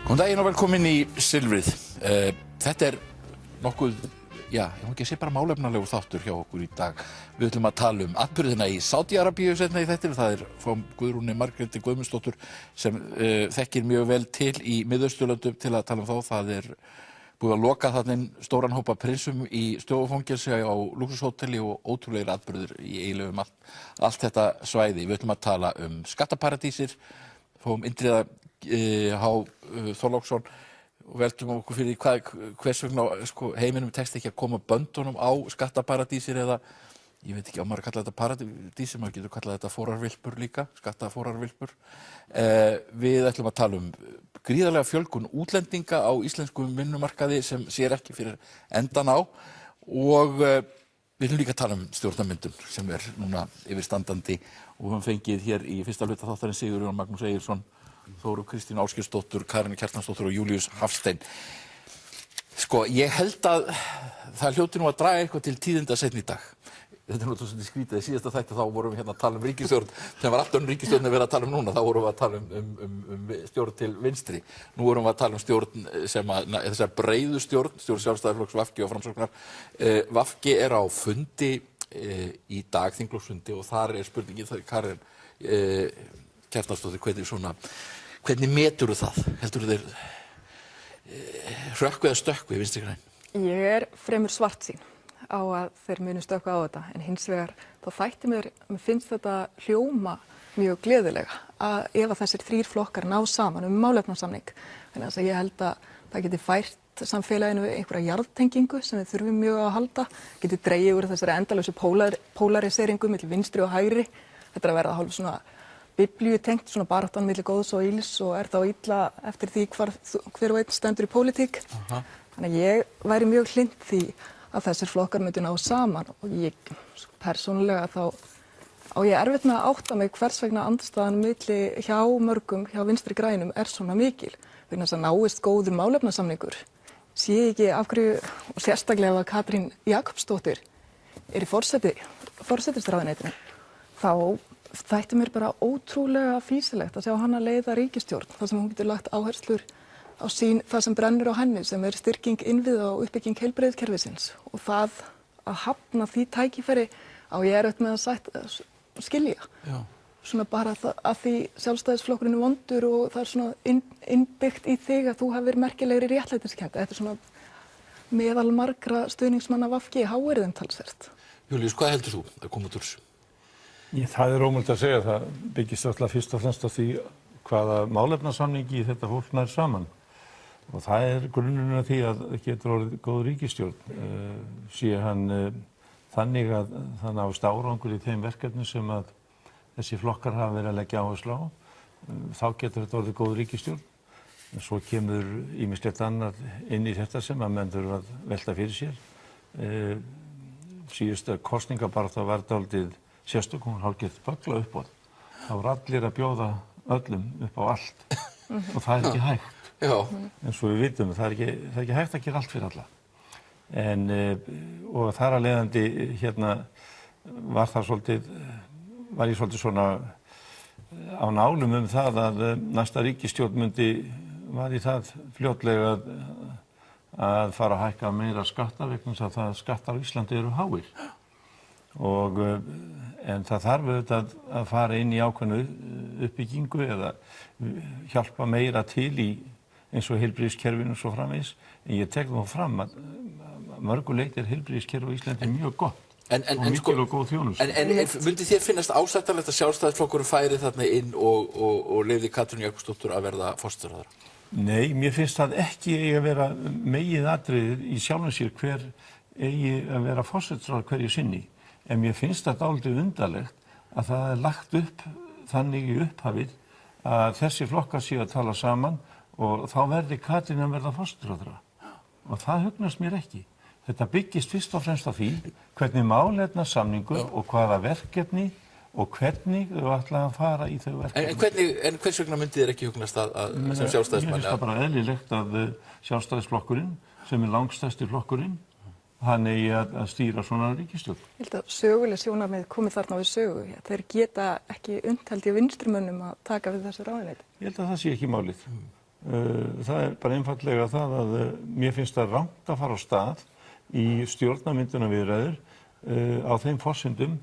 Góðan daginn og velkomin í Silfrið. Þetta nokkuð, ég má ekki að segja bara málefnalegur þáttur hjá okkur í dag. Við ætlum að tala atburðina í Sádi-Arabíu seinna í þættinum. Það frá Guðrúni Margréti Guðmundsdóttur sem þekkir mjög vel til í Miðausturlöndum til að tala það. Það búið að loka þarna stóran hópa prinsum í stofufangelsi á lúxushóteli og ótrúlegir atburðir í eiginlega allt þetta svæði. Við ætlum að tala skattaparadísir, fáum Indriða H. Þorláksson og veltum okkur fyrir hvers vegna heiminum tekst ekki að koma böndunum á skattaparadísir eða ég veit ekki á maður að kalla þetta paradísir, maður getur kallað þetta fórarvilpur líka, skattafórarvilpur. Við ætlum að tala gríðarlega fjölgun útlendinga á íslenskum vinnumarkaði sem sér ekki fyrir endan á og við ætlum líka að tala stjórnarmyndun sem núna yfirstandandi og við höfum fengið hér í fyrsta hluta þáttarins Sigurjón Magnús Egilsson, Þóru Kristín Ásgeirsdóttur, Karen Kjartansdóttur og Júlíus Hafstein. Ég held að það hljóti nú að draga eitthvað til tíðinda seinna í dag. Þetta náttúrulega svolítið skrítið. Í síðasta þætti þá vorum við hérna að tala ríkisstjórn sem var allt önnur ríkisstjórn en við að tala núna. Þá vorum við að tala stjórn til vinstri. Nú vorum við að tala stjórn sem þessar breiðu stjórn Sjálfstæðisflokks, VG og Framsóknar. VG á fundi í dag, þingflokksfundi, og þar spurningin, Karen Kjartansdóttir, hvernig meturðu það? Heldurðu þeir hrökkvi eða stökkvi Vinstri græn? Ég fremur svartsýn á að þeir munu stökkva á þetta, en hins vegar þá þætti mér finnst þetta hljóma mjög gleðilega að ef þessir þrír flokkar ná saman málefnasamning. Þannig að ég held að það geti fært samfélaginu einhverja jarðtengingu sem við þurfum mjög að halda, geti dregið úr þessari endalausu polariseringu milli vinstri og hægri. Þetta að verða hálf svona biblíutengt, svona baráttan milli góðs og ills og þá illa eftir því hver og einn stendur í pólitík. Þannig að ég væri mjög hlynnt því að þessir flokkar myndu ná saman og ég persónulega þá á ég erfitt með að átta mig hvers vegna andstaðan milli hjá mörgum, hjá Vinstri grænum svona mikil. Vegna þess að náist góður málefnasamningur. Sé ekki af hverju, og sérstaklega ef Katrín Jakobsdóttir í forsætisráðuneytinu, þá þætti mér bara ótrúlega fýsilegt að sjá hana leiða ríkisstjórn þar sem hún getur lagt áherslur á það sem brennur á henni, sem styrking innviða og uppbygging heilbrigðiskerfisins, og það að hafna því tækifæri á ég erfitt með að skilja. Já. Svona bara að því Sjálfstæðisflokkurinn vondur og það svona innbyggt í þig að þú hafir merkilegri réttlætiskennd. Þetta svona meðal margra stuðningsmanna VG háir þeim talsvert. Júlíus, hvað heldur þú að koma út úr þessu? Það ómögulegt að segja. Það byggist alltaf fyrst og fremst á því hvaða málefnasamningi þetta fólk nær saman. Og það grunnurinn að því að getur orðið góð ríkisstjórn. Sé hann þannig að það náist árangur í þeim verkefnum sem að þessi flokkar hafa verið að leggja áherslu á, þá getur þetta orðið góð ríkisstjórn. En svo kemur ýmislegt annað inn í þetta sem að menn þurfa að velta fyrir sér. Síðustu kosningabaráttan var dálítið sérstök, hún hálfgert böggla uppáð. Það voru allir að bjóða öllum upp á allt og það ekki hægt. Já. En svo við vitum, það ekki hægt að gera allt fyrir alla. Og þar að leiðandi var ég svolítið svona á nálum það að næsta ríkisstjórn var í það fljótlega að fara að hækka meira skatta vegna þess að skattar á Íslandi eru háir. En það þarf auðvitað að fara inn í ákveðnu uppbyggingu eða hjálpa meira til í eins og heilbrigðiskerfinu og svo framvegis. En ég tek það fram að mörgu leyti heilbrigðiskerfi á Íslandi mjög gott. Og mikil og góð þjónusta. En myndi þér finnast ásættanlegt að Sjálfstæðisflokkurinn færi þarna inn og leyfði Katrínu Jakobsdóttur að verða forsætisráðherra? Nei, mér finnst það ekki eigi að vera meginatriðið í sjálfum sér hver eigi að vera forsætisráðherra hverju sinni. En mér finnst það dálítið undarlegt að það lagt upp þannig í upphafið að þessi flokkar séu að tala saman og þá verði Katrín að verða forsætisráðherra. Og það hugnast mér ekki. Þetta byggist fyrst og fremst á því hvernig málefnasamningur og hvaða verkefni og hvernig þau ætla að fara í þau verkefni. En hvers vegna myndi þér ekki hugnast að sem sjálfstæðismann? Mér finnst það bara eðlilegt að Sjálfstæðisflokkurinn, sem langstærsti flokkurinn, hann eigi að stýra svona ríkisstjórn. Ég held að söguleg sjónarmið komið þarna við sögu. Þeir geta ekki unnt held ég vinstrimönnum að taka við þessu ráðuneyti. Ég held að það sé ekki málið. Það bara einfallega það að mér finnst það rangt að fara á stað í stjórnarmyndunarviðræður á þeim forsendum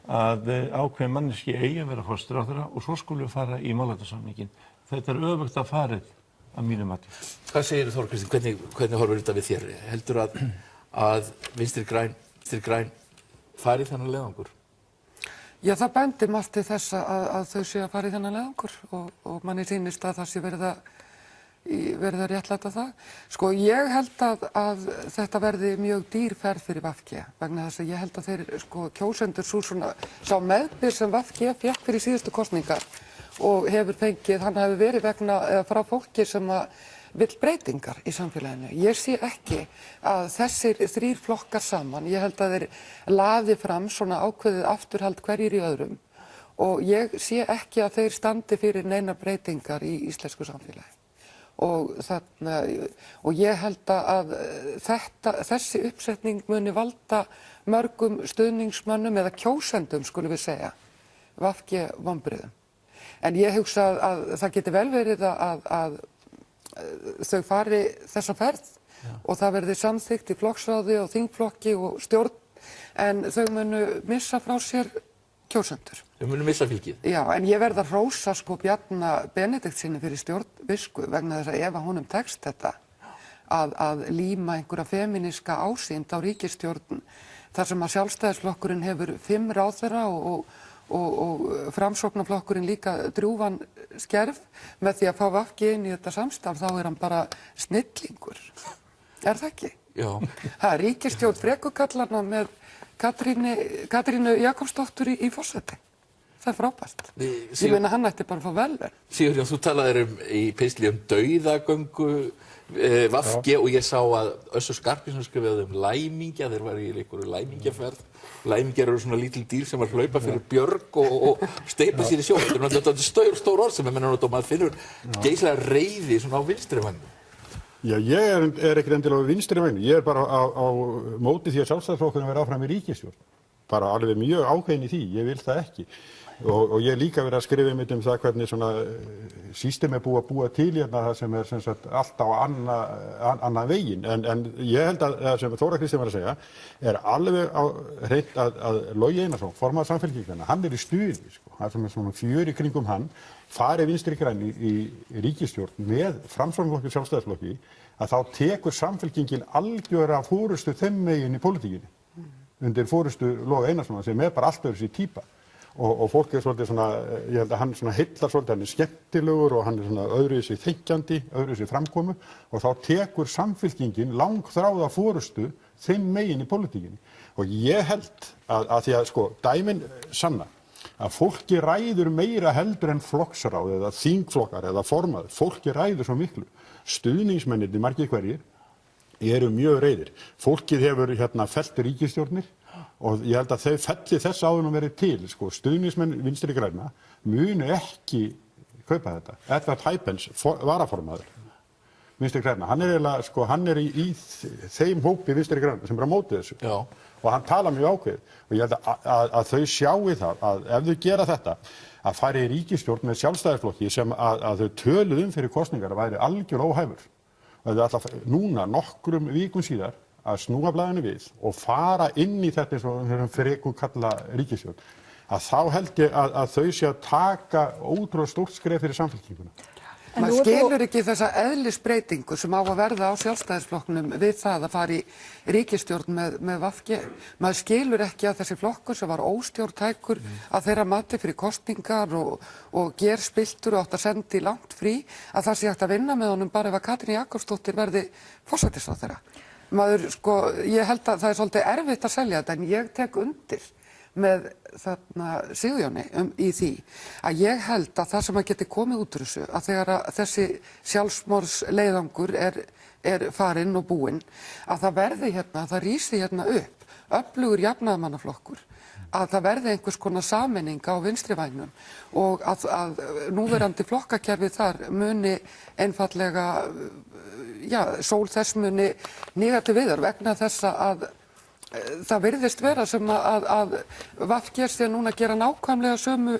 að ákveðin manneskja eigi að vera forsætisráðherra og svo skulum við fara í málefnasamninginn. Þetta öfugt að farið að mínu mati. Hvað segir Þóra Kristín, hvernig horfir þetta við þér? Heldur að Vinstri græn fari í þennan leiðangur? Já, það bendir margt til þess að þau séu að fara í þennan leiðangur og manni sýnist að það sé verið að réttlæta það. Sko, ég held að þetta verði mjög dýr ferð fyrir VG vegna þess að ég held að þeir, sko, kjósendur sá meðbyr sem VG fékk fyrir síðustu kosningar og hefur fengið, hann hefur verið frá fólki sem vill breytingar í samfélaginu. Ég sé ekki að þessir þrír flokkar saman, ég held að þeir laði fram svona ákveðið afturhald hverjir í öðrum og ég sé ekki að þeir standi fyrir neinar breytingar í íslensku samfélagi. Og ég held að þessi uppsetning muni valda mörgum stuðningsmönnum eða kjósendum, skulum við segja, VG vonbrigðum. En ég hugsa að það geti vel verið að þau fari þessa ferð og það verði samþykkt í flokksráði og þingflokki og stjórn en þau munu missa frá sér kjósendur. Þau munu missa fylgið? Já, en ég verð að hrósa sko Bjarna Benediktssyni fyrir stjórnvisku vegna þess að ef honum tekst þetta að líma einhverja femíníska ásýnd á ríkisstjórn þar sem að Sjálfstæðisflokkurinn hefur 5 ráðherra og Framsóknarflokkurinn líka drjúgan skerf með því að fá VG inn í þetta samstarf, þá hann bara snillingur. Það ekki? Já. Það ríkisstjórn frekukallarna með Katrínu Jakobsdóttur í forseti. Það frábært. Ég meina hann ætti bara að fá velverð. Sigurjón, þú talaðir í pistli dauðagöngu VG og ég sá að Össur Skarphéðinsson skrifaði læmingja, þeir var í einhverju læmingjaferð. Læmingjar eru svona lítil dýr sem var hlaupa fyrir björg og steypa sér í sjó. Þetta náttúrulega stór orð sem maður finnur geysilega reiði svona á vinstri vængum. Já, ég ekkert endilega á vinstri vængum. Ég bara á móti því að Sjálfstæðisflokkurinn verði áfram í ríkisstjórn. Bara alveg mjög ákveðin í því, ég vil það ekki. Og ég líka verið að skrifa einmitt það hvernig svona system búið að búa til hérna það sem sem sagt allt á annan veginn. En ég held að sem Þóra Kristín var að segja alveg á hreint að Logi Einarsson, formaður Samfylkingarinnar, hann í stuði, sko. Það sem svona fjör í kringum hann, farið Vinstri græn í ríkisstjórn með Framsóknarflokki Sjálfstæðisflokki, að þá tekur Samfylkingin algjöra fórustu þeim megin í pólitíkinni. Undir fórustu Loga Einarssonar sem bara allt öðru sér típa. Og fólk svolítið svona, ég held að hann svona heillar svolítið, hann skemmtilegur og hann svona öðruvísi þenkjandi, öðruvísi framkomu og þá tekur Samfylkingin langþráða fórustu þeim megin í pólitíkinni. Og ég held að því að sko dæmin sanna að fólki ræður meira heldur en flokksráð eða þingflokkar eða formaður, fólki ræður svo miklu. Stuðningsmennirnir margir hverjir eru mjög reiðir. Fólkið hefur fellt ríkisstjórnir og ég held að þau felli þess áður verið til, sko, stuðningsmenn Vinstri græna munu ekki kaupa þetta. Edvard Hæpens, varaformaður Vinstri græna, hann eiginlega, sko, hann í þeim hópi Vinstri græna sem á móti þessu. Já. Og hann talar mjög ákveðið og ég held að þau sjáu það að ef þau gera þetta að fara í ríkisstjórn með Sjálfstæðisflokki sem að þau töluðu fyrir kosningar að væri algjör óhæfur. Og þau ætla núna nokkrum vikum síðar að snúa blaðinu við og fara inn í þetta eins og þeirra freku kalla ríkisstjórn, að þá held ég að þau sé að taka ótrúlega stórt skref fyrir Samfylkinguna. Maður skilur ekki þessa eðlisbreytingu sem á að verða á Sjálfstæðisflokknum við það að fara í ríkisstjórn með VG. Maður skilur ekki að þessi flokkur sem var óstjórntækur að þeirra mati fyrir kosningar og gerspilltur og átt að senda í langt frí, að það sé hægt að vinna með honum bara ef að Katrín Jakobsdóttir verði forsætisráðherra. Maður, sko, ég held að það svolítið erfitt að selja þetta en ég tek undir með Sigurjóni í því að ég held að það sem að geti komið út úr þessu að þegar að þessi sjálfsmorðsleiðangur er farinn og búinn að það verði að það rísi upp öflugur jafnaðarmannaflokkur að það verði einhvers konar sameining á vinstri vægnum og að núverandi flokkakerfi þar muni einfaldlega sól þess muni níga til viðar vegna þess að það virðist vera sem að VG sé núna að gera nákvæmlega sömu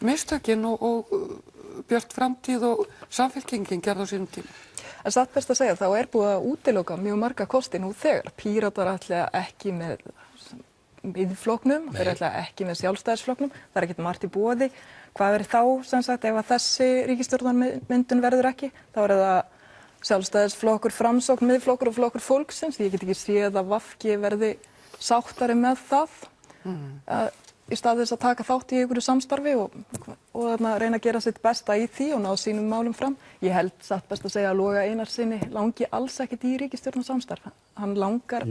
mistökin og Björt framtíð og Samfylkingin gerði á sínum tíma. En satt best að segja, þá er búið að útiloka mjög marga kosti nú þegar. Píratar ætla ekki með miðflokknum, þeir ætla ekki með sjálfstæðisflokknum, það er ekkert margt í boði. Hvað verður þá, sem sagt, ef að þessi ríkisstjórnarmyndun verður ekki? Þá er það Sjálfstæðisflokkur, Framsókn, Miðflokkur og Flokkur fólksins. Ég get ekki séð að VG verði sáttari með það. Í stað þess að taka þátt í einhverju samstarfi og reyna að gera sitt besta í því og ná sínum málum fram. Ég held satt best að segja að Loga Einarssyni langi alls ekkert í ríkisstjórnarsamstarf. Hann langar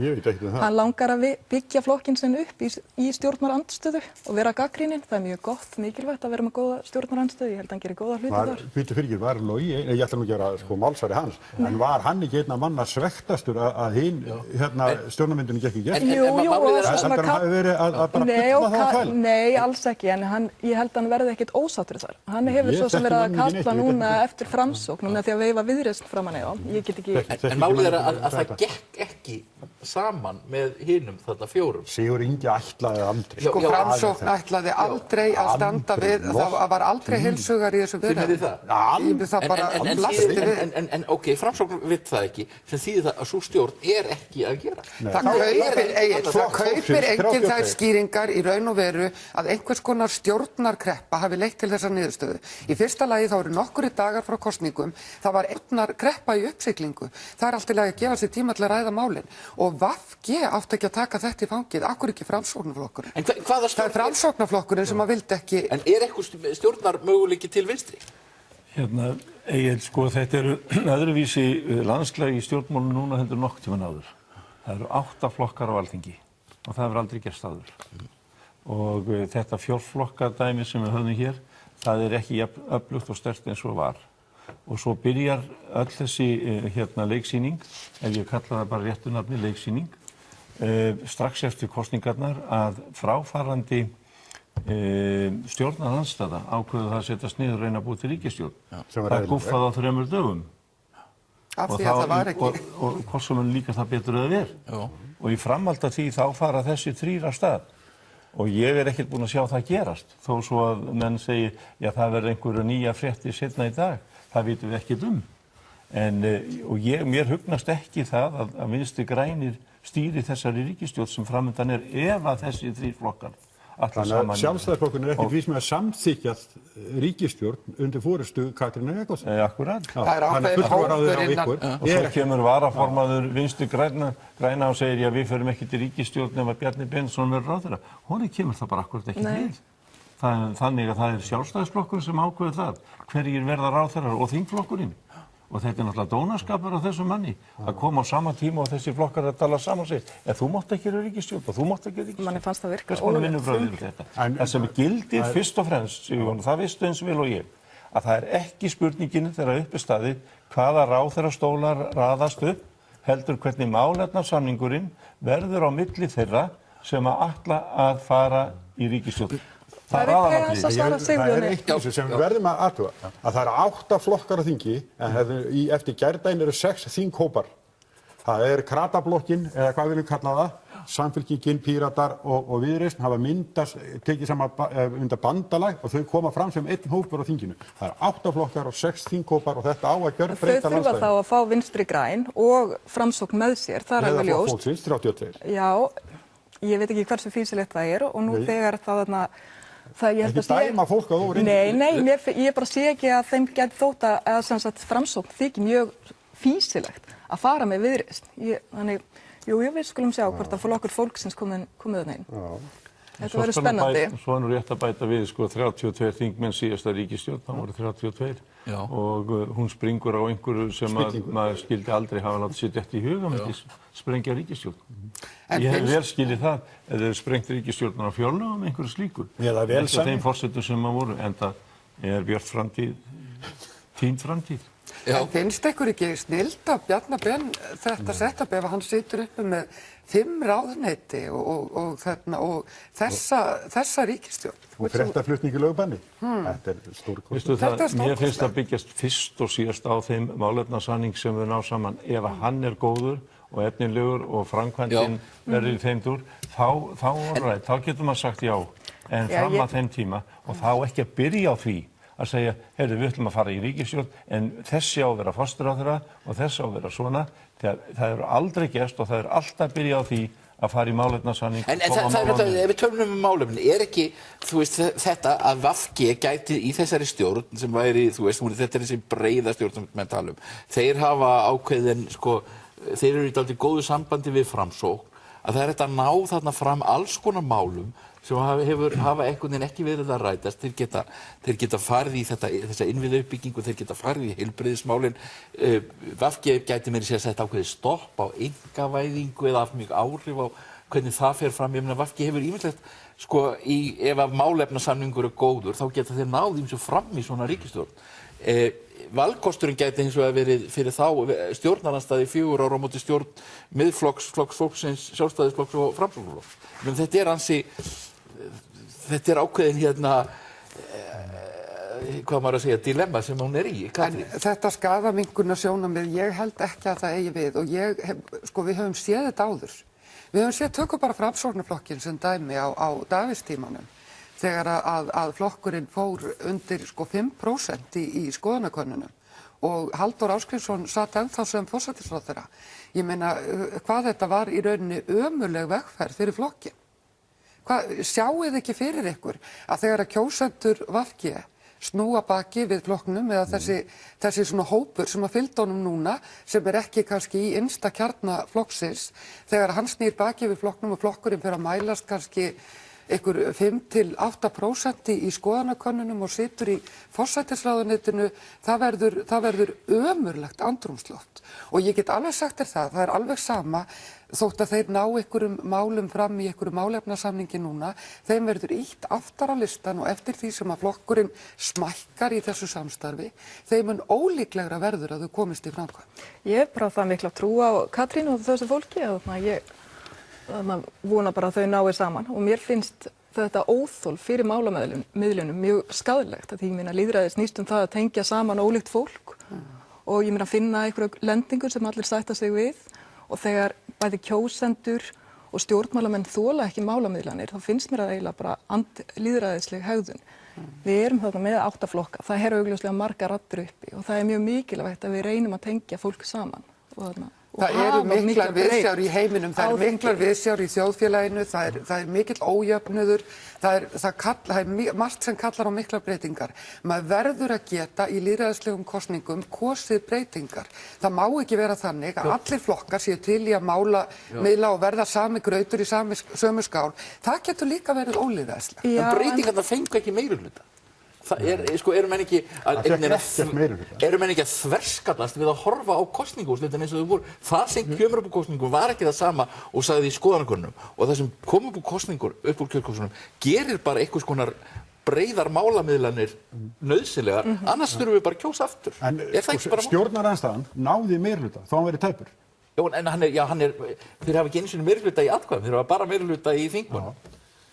að byggja flokkinn sinn upp í stjórnarandstöðu og vera gagnrýninn. Það er mjög gott, mikilvægt að vera með góða stjórnarandstöðu. Ég held að hann gerir góða hluti þar. Var Logi, ég ætla nú ekki að vera málsvari hans, en var hann ekki einna manna svektastur að hinn stjórnarmyndunni gekk í gegn? Jú, nei, alls ekki, en ég held að hann verði ekkert ósáttur þar. Hann hefur svo sem verið að kalla núna eftir Framsókn, núna því að veifa Viðreisn framan í þá. Ég get ekki... En málið að það gekk ekki saman með hinum þarna fjórum. Sigur Ingi ætlaði aldrei. Sko Framsókn ætlaði aldrei að standa við, það var aldrei heilsugar í þessu viðræðum. Þið það bara blasti við. En ok, Framsókn vill það ekki, sem þýðir það að sú stjórn er ekki að gera. Það kaupir enginn þær skýringar í raun og veru að einhvers konar stjórnarkreppa hafi leitt til þessar niðurstöðu. Í fyrsta lagi þá eru nokkuri dagar frá kosningum, það var kreppa í uppsiglingu. Það er allt í lagi að gefa sér tíma til að ræða málin. Og VG átti ekki að taka þetta í fangið, akkur ekki Framsóknarflokkurinn. Það er Framsóknarflokkurinn sem að vildi ekki... En er eitthvað stjórnarmöguleiki til vinstri? Egill, sko, þetta eru öðruvísi landslagi í stjórnmálum núna heldur nokkuð tímann áður. Það eru 8 flokkar á Alþingi og það hefur aldrei gerst áður. Og þetta fjórflokkadæmi sem við höfum hér, það er ekki öflugt og sterkt eins og var. Og svo byrjar öll þessi leiksýning, ef ég kalla það bara réttu nafni leiksýning, strax eftir kosningarnar að fráfarandi stjórnarandstaða ákveður það að setjast niður og reyna að búa til ríkisstjórn. Það gúffaði á 3 dögum. Af því að það var ekki. Og hvort líka það betur að vera. Og í framhald af því þá fara þessi 3 af stað. Og ég ekkert búinn að sjá það gerast, þó svo að menn segi, já það verður einhverju nýja fréttir seinna í dag, það vitum við ekkert um. Og mér hugnast ekki það að Vinstri grænir stýri þessari ríkisstjórn sem framundan ef að þessi 3 flokkar allar saman. Þannig að Sjálfstæðisflokkurinn ekkert vís með að samþykkja ríkisstjórn undir forystu Katrínar Jakobsdóttur. Akkurat. Það er ákveðin hópur innan. Og svo kemur varaformaður Vinstri græna og segir, já við förum ekki til ríkisstjórn ef að Bjarni Benediktsson verður ráðherra. Honum kemur það bara akkurat ekki við. Þannig að það er Sjálfstæðisflokkurinn sem ákveður það. Hverjir verða ráðherrar og þingflokkurinn. Og þetta náttúrulega dónaskapur á þessum manni að koma á sama tíma og þessi flokkar að tala saman sig. Þú mátt ekki vera ríkisstjórn og þú mátt ekki vera ríkisstjórn. Manni fannst það virka. Það sem gildir fyrst og fremst, Sigurjón, það veistu eins vel og ég, að það er ekki spurningin þegar upp er staðið hvaða ráðherrastólar raðast upp, heldur hvernig málefnasamningurinn verður á milli þeirra sem að ætla að fara í ríkisstjórn. Það er eitt af þessu sem við verðum að athuga, að það eru 8 flokkar á þingi, en eftir gærdaginn eru 6 þinghópar. Það er Kratablokkin, eða hvað viljum kalla það, Samfylkingin, Píratar og Viðreisn hafa tekið saman bandalag og þau koma fram sem einn hópur á þinginu. Það eru 8 flokkar og 6 þinghópar og þetta á að gjörbreyta landslaginu. Þau þurfa þá að fá Vinstri græn og Framsókn með sér, það er alveg ljóst. Eða fólksins, 32. Já, ég veit ekki hversu fýsilegt það er og nú þegar það þarna ekki dæma fólk að þú reynir. Nei, ég bara sé ekki að þeim gæti þótt að sem sagt Framsókn þykir mjög fýsilegt að fara með Viðreisn. Þannig, við skulum sjá hvort að flokkur fólksins komið þarna inn. Þetta verður spennandi. Svo er nú rétt að bæta við, 32 þingmenn síðasta ríkisstjórn, það voru 32 og hún springur á einhverju sem maður skildi aldrei hafa látið sér detta í huga með því sprengja ríkisstjórn. Ég hef vel skilið það ef þeir sprengt ríkisstjórnar á fjárlögum einhverju slíku. Eftir þeim forsetum sem maður voru, en það er björt framtíð, týnd framtíð. En finnst ykkur ekki snilt af Bjarna Ben þetta setup ef hann situr uppi með 5 ráðuneyti og þessa ríkisstjórn? Og fréttaflutningi lögbanni. Þetta er stórkostlegt. Veistu það, mér finnst það byggjast fyrst og síðast á þeim málefnasamning sem við ná saman. Ef hann er góður og efnilegur og framkvæmdin verður í þeim dúr, þá getur maður sagt já. En fram að þeim tíma og þá ekki að byrja á því að segja, heyrðu, við ætlum að fara í ríkisstjórn en þessi á að vera forsætisráðherra og þessi á að vera svona, þegar það eru aldrei gerst og það er alltaf byrjað á því að fara í málefnasamning. En það er þetta, ef við tölum málefni, ekki, þú veist, þetta að VG gæti í þessari stjórn sem væri, þú veist, þetta þessi breiða stjórn sem menn tala þeir hafa ákveðin, sko, þeir eru í dálítið góðu sambandi við Framsókn, að það er þetta að ná þarna fram alls konar málum sem hafa einhvern veginn ekki verið að rætast. Þeir geta farið í þessa innviðauppbyggingu, þeir geta farið í heilbrigðismálin. VG gæti meira að setja ákveðið stopp á einkavæðingu eða haft mjög áhrif á hvernig það fer fram. Ég meina, VG hefur ýmislegt, sko, ef að málefnasamningur góður, þá geta þeir náð ýmsu fram í svona ríkisstjórn. Valkosturinn gæti hins vegar verið fyrir þá stjórnarandstaða í 4 ára á móti stjórn Miðflokks, Flokks fólksins, Sjálfstæðisflokks og Framsóknarflokks. Men þetta er ákveðin hvað maður að segja, dilemma sem hún er í. Katrín. En þetta skaðaminnkunar sjónarmið, ég held ekki að það eigi við og við höfum séð þetta áður. Við höfum séð, tökum bara Framsóknarflokkinn sem dæmi á Davíðstímanum. Þegar að flokkurinn fór undir 5% í skoðanakönnunum og Halldór Ásgrímsson satt ennþá sem forsætisráðherra. Ég meina, hvað þetta var í rauninni ömurleg vegferð fyrir flokkinn. Sjáið ekki fyrir ykkur að þegar að kjósendur VG snúa baki við flokknum eða þessi svona hópur sem að fylgja honum núna, sem ekki kannski í innsta kjarna flokksins, þegar hann snýr baki við flokknum og flokkurinn fyrir að mælast kannski ykkur 5–8% í skoðanakönnunum og situr í forsætisráðuneytinu, það verður ömurlegt andrúmsloft. Og ég get alveg sagt þér það er alveg sama þótt að þeir ná ykkurum málum fram í ykkurum málefnasamningi núna, þeim verður ýtt aftar á listan og eftir því sem að flokkurinn smækkar í þessu samstarfi, þeim mun ólíklegra verður að þau komist í framkvæmd. Ég hef bara það mikla trú á Katrínu og þessu fólki að ég vona bara að þau nái saman og mér finnst þetta óþol fyrir málamiðlunum mjög skaðlegt að því ég meina lýðræði snýst það að tengja saman ólíkt fólk og ég meina finna einhverju lendingu sem allir sætta sig við og þegar bæði kjósendur og stjórnmálamenn þola ekki málamiðlanir þá finnst mér að eiginlega bara lýðræðisleg hegðun. Við erum þarna með 8 flokka, það eru augljóslega margar raddir uppi og það er mjög mikilvægt að við reynum að tengja fólk saman Það eru miklar viðsjár í heiminum, það eru miklar viðsjár í þjóðfélaginu, það er mikill ójöfnuður, það er margt sem kallar á miklar breytingar. Maður verður að geta í lýðræðislegum kosningum kosið breytingar. Það má ekki vera þannig að allir flokkar séu til í að miðla og verða sami grautur í sömu skál. Það getur líka verið ólýðræðislegt. En breytingarnar fengu ekki meirihluta. Eru menn ekki að þverskallast við að horfa á kosningaúrslitin eins og þau voru. Það sem kemur upp úr kosningum var ekki það sama og sagði í skoðanakönnunum og það sem kom upp úr kosningur, upp úr kjörkosningum, gerir bara einhvers konar breiðar málamiðlanir nauðsynlegar, annars þurfum við bara að kjósa aftur. En stjórnarandstaðan náði meirihluta, þó hann verið tæpur. En þeir hafa ekki einu sinni meirihluta í atkvæðum, þeir hafa bara meirihluta í þingmönnum.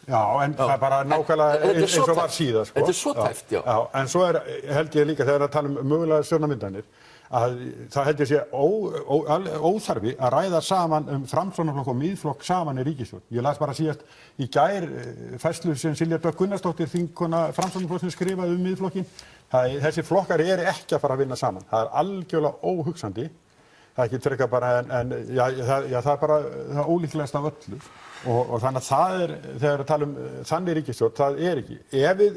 Já, en það er bara nákvæmlega eins og var síðan, sko. Þetta er svo tæft, já. En svo held ég líka þegar að tala mögulega stjórnarmyndanir að það held ég sé óþarfi að ræða saman Framsóknarflokk og Miðflokk saman í ríkisstjórn. Ég las bara síðast í gær færslu sem Silja Dögg Gunnarsdóttir þingkona Framsóknarflokksins skrifaði Miðflokkinn. Þessi flokkar eru ekki að fara að vinna saman. Það er algjörlega óhugsandi. Það er ekki frekar bara það er bara það ólíklegast af öllu. Og þannig að það þegar að tala þannig ríkisstjórn, það ekki. Ef við,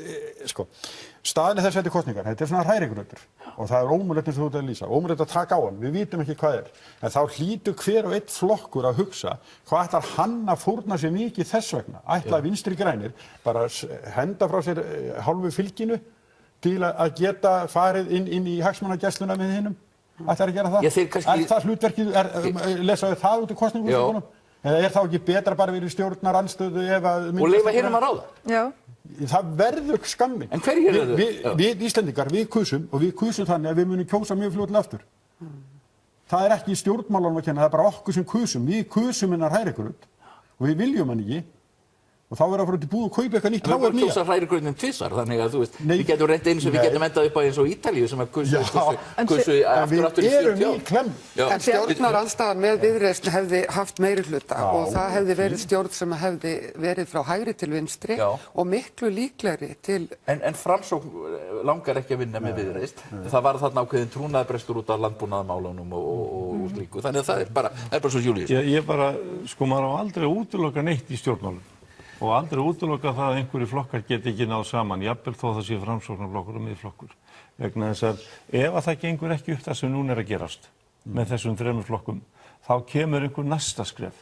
staðan þess eftir kosningar, þetta er svona hrærigrautur og það er ómögulegt eins og þú ert að lýsa, ómögulegt að taka á hann, við vitum ekki hvað en þá hlýtur hver og einn flokkur að hugsa hvað ætlar hann að fórna sér mikið þess vegna, ætla Vinstri grænir bara henda frá sér hálfu fylginu til að geta farið inn í hagsmunagæsluna með hinum, ætlar að gera það? Er það hlutverkið, lesaðu það út í kosningu? Eða þá ekki betra bara verið stjórnarandstöðu og leyfa hinum að ráða? Já. Það verður skammin. En hverjir eru þau? Við Íslendingar, við kusum og við kusum þannig að við munum kjósa mjög fljótlega aftur. Það er ekki stjórnmálunum að kenna, það er bara okkur sem kusum. Við kusum hennar hrærigraut og við viljum hann ekki og þá verður að fara út í búð og kaupa eitthvað nýtt Við vorum hráefni í kjósa hrærigraunin tvisvar, þannig að þú veist, Nei. við getum reynt eins og við Nei. getum endað upp á eins og Ítalíu sem að Já, kursu en við aftur í erum 40 í ár. klemm. Já. En stjórnarandstaðan með Viðreisn hefði haft meirihluta og það hefði verið stjórn sem hefði verið frá hægri til vinstri Já. og miklu líklegri til En Framsókn langar ekki að vinna með Viðreisn. Það var þarna ákveðin trúnaðarbrestur út af landbúnaðarmálunum og slíku. Þannig að það er bara svo Júlíus. Ég bara, sko, maður á aldrei að útiloka neitt í stjórnmálum og aldrei útiloka það að einhverju flokkar geti ekki náð saman, jafnvel þó það sé Framsóknarflokkur og Miðflokkur. Vegna þess að ef að það gengur ekki upp það sem núna er að gerast með þessum þremur flokkum, þá kemur einhver næsta skref.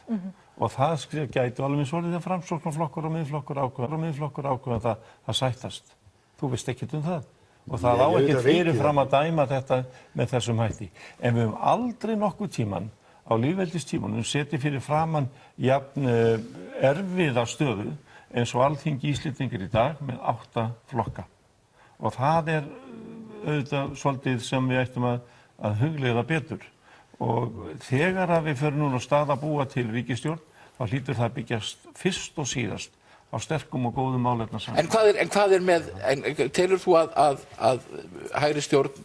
Og það skref gæti alveg eins og orðið að Framsóknarflokkur og Miðflokkur ákveða það sættast. Þú veist ekkert það. Og það á ekki fyrirfram að dæma þetta með þessum hætti. En við höfum aldrei nokkuð tíman á lýðveldistímanum setið fyrir framann jafn erfiða stöðu eins og Alþingi Íslendingar í dag með 8 flokka. Og það er auðvitað svolítið sem við ættum að hugleiða betur. Og þegar að við förum núna á stað að búa til ríkisstjórn, þá hlýtur það byggjast fyrst og síðast á sterkum og góðum málefnasamningum. En hvað er með, telur þú að hægri stjórn,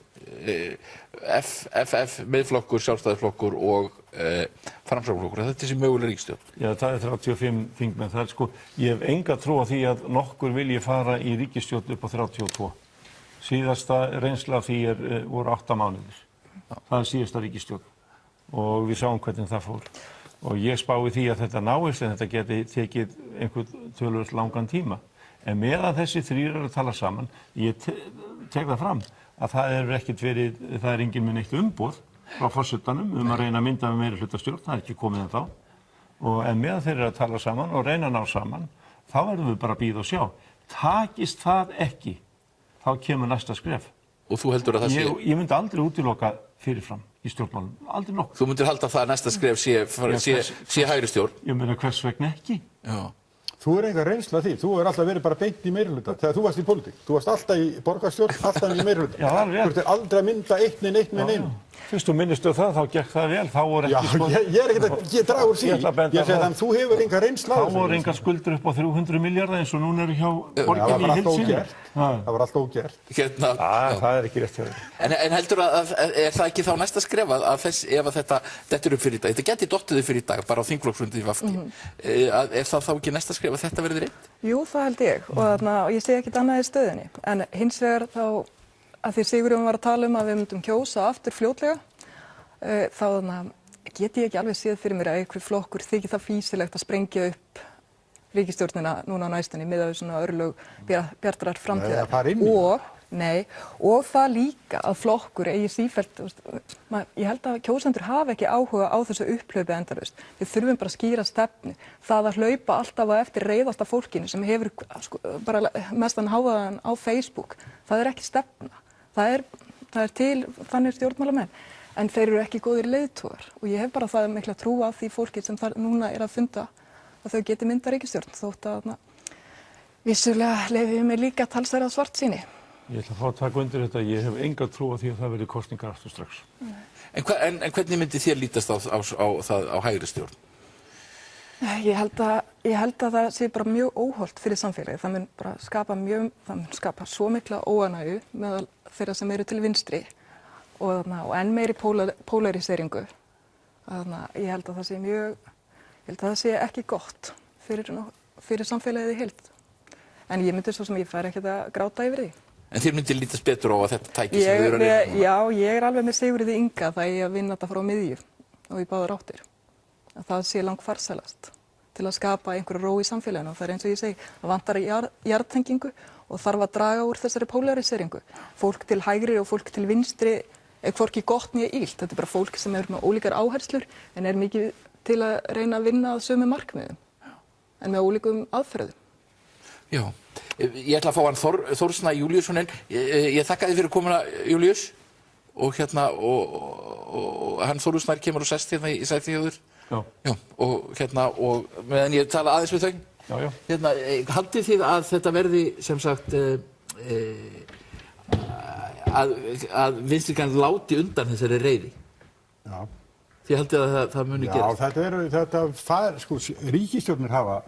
FF, Miðflokkur, Sjálfstæðisflokkur og Framsóknarflokkur, þetta sé möguleg ríkisstjórn? Já, það er 35 þingmenn. Það er sko, ég hef enga trú á því að nokkur vilji fara í ríkisstjórn upp á 32. Síðasta reynsla af því voru 8 mánuðir. Það er síðasta ríkisstjórn og við sáum hvernig það fór. Og ég spái því að þetta náist en þetta geti tekið einhvern töluvert langan tíma. En meðan þessi þrír eru að tala saman, ég tek það fram að það er engin með neitt umboð frá forsetanum að reyna að mynda með meirihlutastjórn, það er ekki komið en þá. En meðan þeir eru að tala saman og reyna að ná saman, þá verðum við bara að bíða og sjá. Takist það ekki, þá kemur næsta skref. Og þú heldur að það sé? Ég myndi aldrei útiloka fyrirfram í stjórnmálum, aldrei nokkuð. Þú myndir halda það að næsta skref sé hægri stjórn? Ég meina hvers vegna ekki? Já. Þú er enga reynsla því, þú er alltaf verið bara beint í meirihluta þegar þú varst í pólitík. Þú varst alltaf í borgarstjórn, alltaf í meirihluta. Já, það er rétt. Þú ert aldrei að mynda eitt með neinu. Fyrst þú minnistu það, þá gekk það vel, þá voru Já, ekki ég er ekkert að draga úr því. Ég ætla að benda Ég segi á þannig, þú hefur enga reynsla. Þá voru engar skuldur upp á 300 milljarða eins og núna eru hjá borginni í heild sinni. Það var allt ógert. Það er ekki rétt hjá þér. En heldur að, er það ekki þá næsta skref að ef að þetta dettur upp fyrir í dag, þetta geti dottið upp fyrir í dag, bara á þingflokksfundi í VG, er það þá ekki næsta skref að þetta verði reynt? Jú, það held ég og ég segi ekkert annað í stöðunni. En hins vegar þá, að því Sigurjón var að tala um að við myndum kjósa aftur fljótlega, þá get ég ekki alveg séð fyrir mér að einhver flokkur þykir það fýsilegt að sprengja upp ríkisstjórnina núna á næstunni miðað við svona örlög bjartrar framtíðar. Og það líka að flokkur eigi sífellt, ég held að kjósendur hafa ekki áhuga á þessu upphlaupi endalaust. Við þurfum bara að skýra stefnu. Það að hlaupa alltaf á eftir reiðasta fólkinu sem hefur bara mestan hávaðan á Facebook, það er ekki stefna. Það er til þannig stjórnmálamenn, en þeir eru ekki góðir leiðtogar og ég hef bara það mikla trú á því fólki sem þar núna er að funda að þau geti mynda ríkisstjórn, þótt að vissulega leyfi ég mér líka talsverða svartsýni. Ég ætla að fá að taka undir þetta, ég hef enga trú á því að það verði kosningar aftur strax. En hvernig myndi þér lítast á hægri stjórn? Ég held að það sé bara mjög óhollt fyrir samfélagið. Það mun bara skapa svo mikla óánægju meðal þeirra sem eru til vinstri og enn meiri polariseringu. Ég held að það sé ekki gott fyrir samfélagið í heild. En ég myndi svo sem ég færi ekkert að gráta yfir því. En þér myndi lítast betur á að þetta tæki sem þau eru að reyna núna? Já, ég er alveg með Sigurði Inga það ég að vinna þetta frá miðju og í báðar áttir. Að það sé langt farsælast til að skapa einhverju ró í samfélaginu og það er eins og ég segi, það vantar jarðtengingu og þarf að draga úr þessari polariseringu. Fólk til hægri og fólk til vinstri er hvorki gott né illt. Þetta er bara fólk sem er með ólíkar áherslur en er mikið til að reyna að vinna að sömu markmiðum en með ólíkum aðferðum. Já, ég ætla að fá hann Þór Snæ Júlíusson inn. Ég þakka þið fyrir komuna, Júlíus, og hann Þór Snær kemur og sest hérna í sæti hjá þér. Já, og meðan ég tala aðeins við þau. Haldið þið að þetta verði sem sagt að Vinstri-græn láti undan þessari reiði? Já. þið haldið að það muni gerast? Já, sko, ríkisstjórnir hafa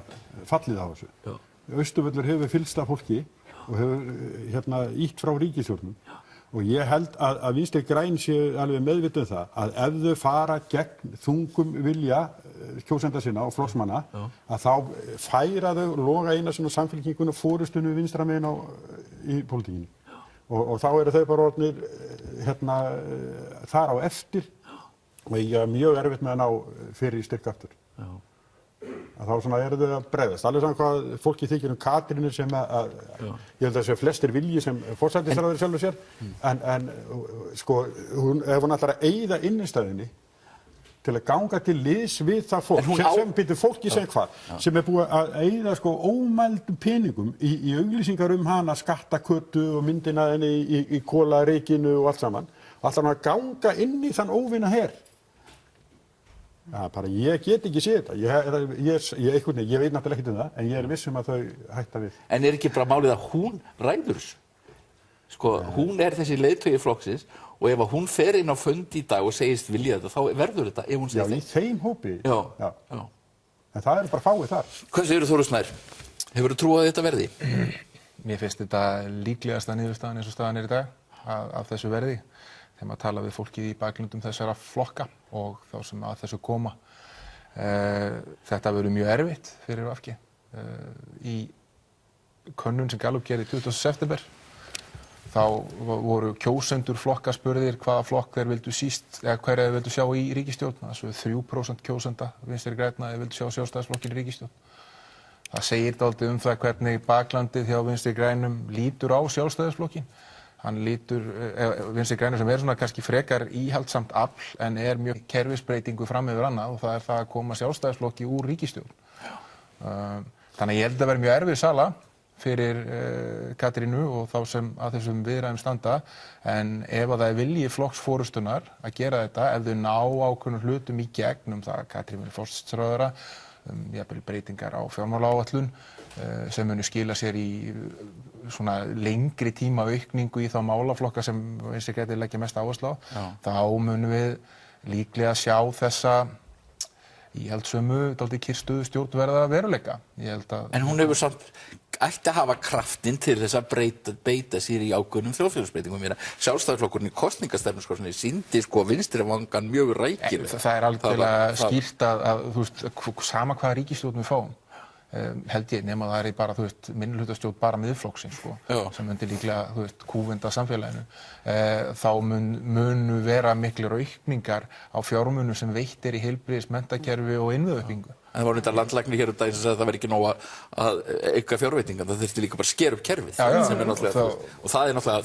fallið á þessu. Já. Austurvöllur hefur fylgst af fólki og hefur ítt frá ríkisstjórnum. Og ég held að Vinstri græn séu alveg meðvituð það að ef þau fara gegn þungum vilja kjósenda sinna og flokksmanna, að þá færa þau Loga Einarsson og Samfylkinguna fórustunni vinstra megin í pólitíkinni. Og þá eru þau bara orðnir þar á eftir og ég er mjög erfitt með að ná fyrir styrk aftur. Já. Að þá svona eru þau að bregðast. Alveg saman hvað fólki þykir Katrínu sem ég held að þessu flestir vilji sem forsætisráðherra sjálfur sér, en sko, ef hún ætlar að eyða innistæðinni til að ganga til liðs við það fólk, sem byrju fólki sem hvað, sem búið að eyða sko ómældum peningum í auglýsingar hana, skattakötu og myndina henni í kólareikinu og allt saman, ætlar hún að ganga inn í þann óvinna her. Já, bara ég get ekki séð þetta. Ég veit náttúrulega ekkert það, en ég er viss að þau hætta við. En er ekki bara málið að hún ræður þessu? Sko, hún er þessi leiðtogi flokksins og ef hún fer inn á fund í dag og segist vilja þetta, þá verður þetta ef hún segist þetta. Já, í þeim hópi. Já. En það bara fáið þar. Hvað segirðu, Þórður Snær? Hefurðu trú að þetta verði? Mér finnst þetta líklegasta niðurstaðan eins og staðan er í dag af þessu verði. Þegar maður tala við fólkið í bakgrundum þessara flokka og þá sem að þessu koma. Þetta verður mjög erfitt fyrir VG. Í könnun sem Gallup gerði 20. september þá voru kjósendur flokka spurðir hvaða flokk þeir vildu síst eða hverja þeir vildu sjá í ríkisstjórn. Það 3% kjósenda Vinstri grænna vildu sjá Sjálfstæðisflokkinn í ríkisstjórn. Það segir dálítið það hvernig baklandið hjá Vinstri grænum lítur á Sjálfstæðisflokkinn. Hann lítur, Vinstri grænir sem svona kannski frekar íhaldsamt afl en mjög kerfisbreytingu fram yfir annað og það það að koma Sjálfstæðisflokki úr ríkisstjórn. Þannig að ég held að vera mjög erfið sala fyrir Katrínu og þá sem að þessum viðræðum standa, en ef að það er vilji flokksforystunar að gera þetta, ef þau ná ákveðnum hlutum í gegn það að Katrín verði forsætisráðherra, jafnvel breytingar á fjármálaáætlun sem munu skila sér í svona lengri tíma aukningu í þá málaflokka sem Vinstri grænir leggja mest áherslu á, þá munum við líklega sjá þessa íhaldssömu, dálítið kyrrstöðu stjórn verða veruleika. En hún hefur samt ætti að hafa kraftinn til þess að beita sér í ákveðnum þjóðfélagsbreytingum. Sjálfstæðisflokkurinn í kosningastefnuskránni sýndi sko vinstri vangann mjög rækilega. Það er algjörlega skýrt að þú veist, sama hvaða ríkisstjórn við fáum, held ég, nema það bara, þú veist, minnihlutastjórn bara miðflokksins, sko, sem myndi líklega, þú veist, kúvenda samfélaginu. Þá munu vera miklir aukningar á fjármunum sem veitt í heilbrigðis-, menntakerfi og innviðauppbyggingu. En það var þetta landlæknir hér daginn sem sagði að það væri ekki nóg að auka fjárveitingar, það þurfti líka bara að skera upp kerfið. Og það er náttúrulega,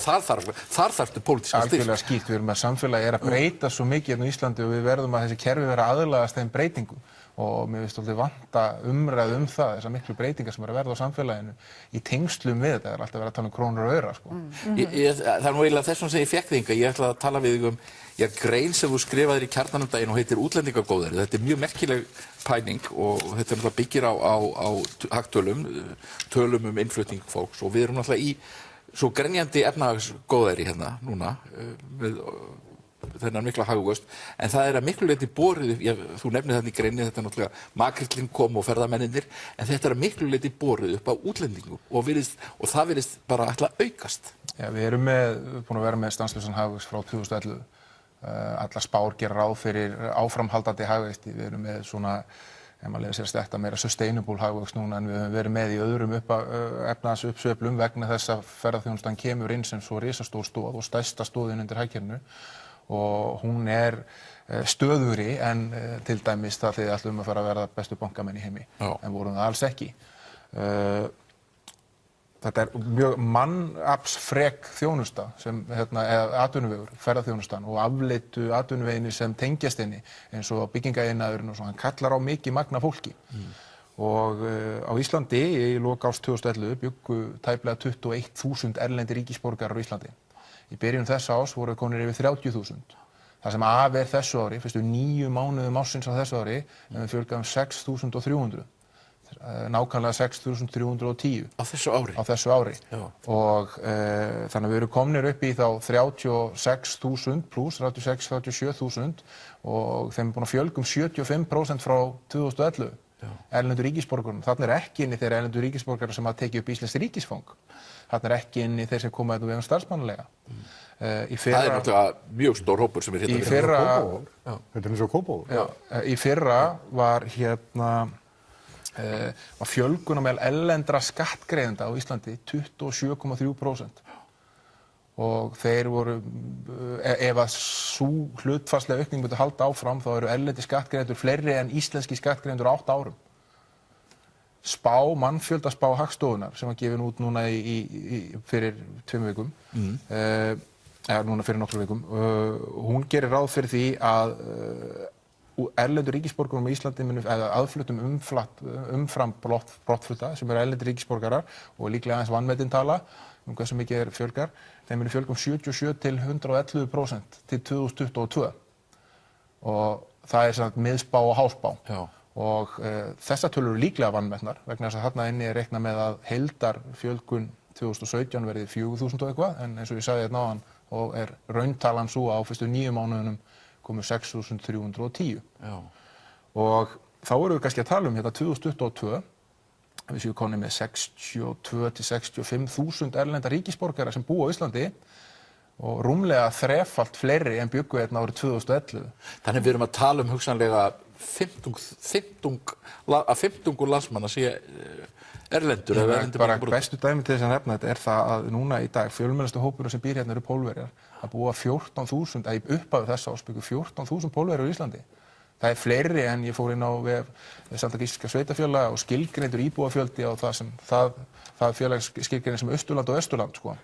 þar þarftu pólitískan styrk. Algjörlega skýrt, við erum að samfélagi að breyta svo mikið á Íslandi og við verðum að þessi kerfi vera aðlagast þeim breytingum. Og mér finnst vanta umræðu það, þessar miklu breytingar sem að verða á samfélaginu í tengslum við þetta, alltaf verið að tala um krónur og aura, sko. Það er nú eiginlega þessum sem ég fékk þig hingað, ég ætla að tala við þig grein sem þú skrifaðir í Kjarnanum daginn og heitir Útlendingagóðæri. Þetta er mjög merkileg pæling og þetta náttúrulega byggir á hagtölum, tölum innflutning fólks og við erum náttúrulega í svo grenjandi efnahagsgóðæri hérna núna með þennan mikla hagvöxt, en það er að miklu leyti borið upp, þú nefnir þannig í greinni, þetta er náttúrulega makrillinn kom og ferðamennirnir, en þetta er að miklu leyti borið upp á útlendingum og það virðist bara ætla að aukast. Já, við erum búin að vera með stanslausan hagvöxt frá 2011. Allar spár gera ráð fyrir áframhaldandi hagvexti. Við erum með svona, ef maður leyfir sér að sletta, meira sustainable hagvöxt núna en við höfum verið með í öðrum efnahagsuppsveiflum vegna þess að ferðaþjónustan kemur inn sem svo risastór stoð og stærsta stoðin undir hagkerfinu. Og hún stöðugri en til dæmis það þið ætlum að fara að verða bestu bankamenn í heimi, en vorum það alls ekki. Þetta er mjög mannaflsfrek þjónusta sem eða atvinnuvegur, ferðaþjónustan og afleitu atvinnuveginni sem tengjast henni eins og byggingaiðnaðurinn og svo, hann kallar á mikið magna fólki. Og á Íslandi í lok árs 2011 bjuggu tæplega 21.000 erlendir ríkisborgarar á Íslandi. Í byrjun þessa árs voru konir yfir 30.000. Það sem af þessu ári, fyrstu 9 mánuðum ársins á þessu ári, en við fjölgaðum 6.300. nákvæmlega 6.310 Á þessu ári? Á þessu ári. Já. Og þannig að við erum komnir upp í þá 36.000 pluss, 37.000 og þeim er búin að fjölga 75% frá 2011. Erlendu ríkisborgurum. Þarna ekki inni þeir erlendu ríkisborgarar sem hafa tekið upp íslenskt ríkisfang. Þarna ekki inni þeir sem koma þetta við starfsmannalega. Það er náttúrulega mjög stór hópur sem er hérna. Þetta er eins og Kópavogur. Í fyrra var var fjölgun á meðal erlendra skattgreiðenda á Íslandi 27,3%. Og þeir voru, ef að sú hlutfallslega aukning myndi halda áfram, þá eru erlendir skattgreiðendur fleiri en íslenski skattgreiðendur á 8 árum. Mannfjöldaspá Hagstofunnar, sem var gefin út núna fyrir 2 vikum, núna fyrir nokkrum vikum, hún gerir ráð fyrir því að erlendur ríkisborgarum á Íslandi eða aðfluttum umfram brottflutta, sem eru erlendir ríkisborgarar og líklega aðeins vanmetin tala, hversu mikið fjölgar, þeim munu fjölga 77 til 111% til 2022. Og það er miðspá og háspá. Já. Og þessar tölur eru líklega vanmetnar vegna þess að þarna inni reikna með að heildarfjölgun 2017 verði 4.000 og eitthvað, en eins og ég sagði hérna áðan og rauntalan svo á fyrstu 9 mánuðunum komu 6.310. Og þá erum við kannski að tala hérna 2022, við séum konið með 62 til 65.000 erlenda ríkisborgara sem búa á Íslandi og rúmlega þrefalt fleiri en bjuggu hérna árið 2011. Þannig við erum að tala hugsanlega að 15 landsmanna sé erlendur. Bara bestu dæmi til þess að nefna þetta er það að núna í dag fjölmennustu hópurinn sem býr hérna eru Pólverjar, að búa 14.000, að í upphafi þessa árs 14.000 Pólverjar á Íslandi. Það er fleiri en ég fór inn á Samtök íslenskra sveitarfélaga og skilgreindur íbúafjöldi á það félag skilgreinir sem Austurland og Vesturland, sko,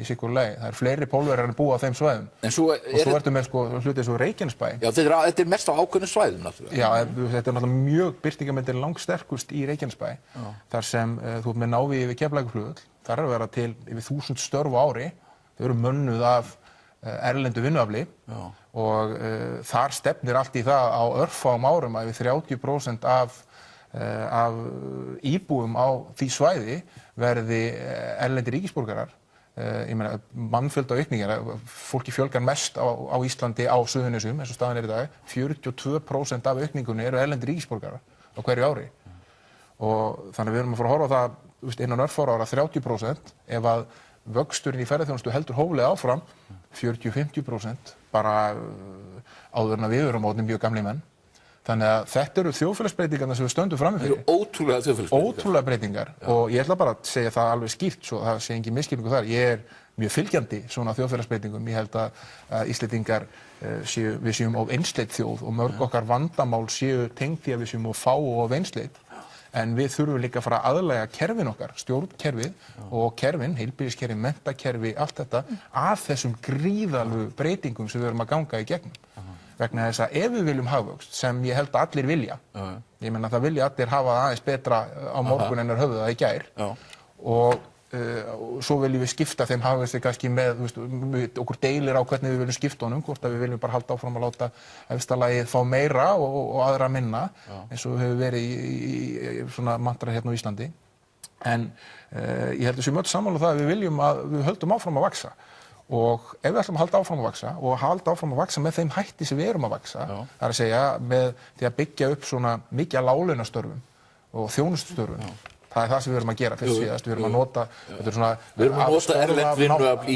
í sikur leið. Það er fleiri Pólverjar en búa á þeim svæðum. Og svo ertu með hluti eins og Reykjanesbæ. Já, þetta er mest á ákveðnum svæðum, náttúrulega. Já, þetta er náttúrulega mjög birtingarmyndin langsterkust í Reykjanesbæ, þar sem þú ert með návígi við Keflavíkurflugvöll. Þar er að vera til yfir 1000 störf á ári. Þau eru mönnuð af erlendu vinnuafli og þar stefnir allt í það á örfáum árum að yfir 30% af íbúum á því svæði verði erlendir ríkisborgarar. Ég meina, mannfjölda aukningar, fólki fjölgar mest á Íslandi á Suðurnesjum, eins og staðan í dag, 42% af aukningunni eru erlendir ríkisborgarar á hverju ári. Og þannig við erum að fara að horfa á það innan örfára ára 30%, ef að vöxturinn í ferðaþjónustu heldur hóflega áfram 40-50% bara áður en að við erum orðnir mjög gamlir menn. Þannig að þetta eru þjóðfélagsbreytingarnar sem við stöndum frammi fyrir. Þetta eru ótrúlega þjóðfélagsbreytingar. Ótrúlega breytingar. Og ég ætla bara að segja það alveg skýrt svo það sé engin misskilningur þar. Ég er mjög fylgjandi svona þjóðfélagsbreytingum. Ég held að Íslendingar við séum of einsleit þjóð og mörg okkar vandamál séu tengd því að við séum of fá og of einsleit. En við þurfum líka að fara að aðlæga kerfin okkar, stjórnkerfið og kerfin, heilbrigðiskerfi, menntakerfi, allt þetta að þessum gríðalegu breytingum sem við erum að ganga í gegnum. Vegna þess að ef við viljum hagvöxt, sem ég held að allir vilja, ég meina það vilja allir hafa það aðeins betra á morgun en höfðu það í gær, og svo viljum við skipta þeim hagvexti kannski með, okkur deilir á hvernig við viljum skipta honum, hvort að við viljum bara halda áfram að láta efsta lagið fá meira og aðra minna, eins og hefur verið í svona mantra hérna á Íslandi. En ég held að séum öll sammála það að við viljum að við höldum áfram að vaxa. Og ef við ætlum að halda áfram að vaxa og halda áfram að vaxa með þeim hætti sem við erum að vaxa, það er að segja með því að byggja upp svona mikið af láglaunastörfum og þjónustustörfum. Það er það sem við erum að gera fyrst síðast. Við erum að nota, þetta er svona við erum að nota erlent vinnuafl í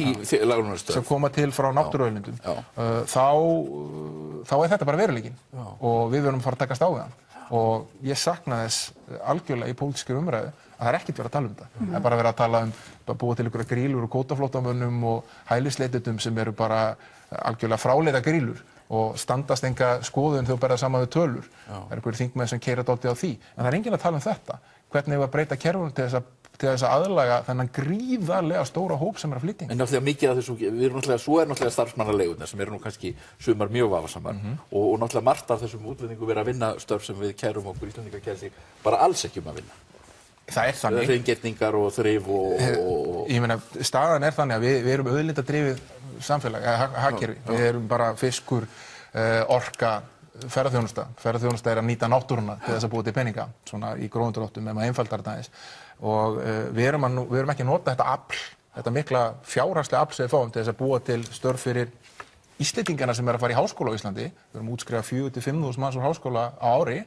láglaunastörf sem koma til frá náttúruauðlindum. Þá er þetta bara veruleikinn og við verðum að fara að takast á við hann. Og ég sakna þess algjörlega í pólitískri umræðu að það er ekkert verið að tala um þetta. Það er bara verið að tala um að búa til einhverja grílur og kvótaflóttamönnum og hælisleitendur sem eru bara algjörlega fráleita grílur og standast enga skoðun þegar þú berð það saman við tölur. Það er einhverjir þingmenn sem keyra dálítið á því. En það er enginn að tala um þetta. Hvernig við að breyta kerfunum til þess að aðlaga þennan gríðarlega stóra hóp sem er að flytja. En náttúrulega mikið af þessu, svo er náttúrulega starfsmannaleigurnar sem eru nú kannski sumar mjög vafasamar og náttúrulega margt af þessum útlendingum vera að vinna störf sem við kærum okkur Íslendingar kæra sig bara alls ekki að vinna. Það er þannig. Hreingerningar og þrif og Ég meina, staðan er þannig að við erum auðlindadrifið samfélag, hagkerfi. Við erum bara fiskur, orka, ferðaþjónusta. Ferðaþjónusta að nýta náttúruna til þess að búa til peninga, svona í grófum dráttum ef maður einfaldar þetta aðeins. Og við erum ekki að nota þetta afl, þetta mikla fjárhagslega afl sem við fáum til þess að búa til störf fyrir Íslendingana sem að fara í háskóla á Íslandi. Við erum útskrifa 4.000 til 5.000 manns úr háskóla á ári,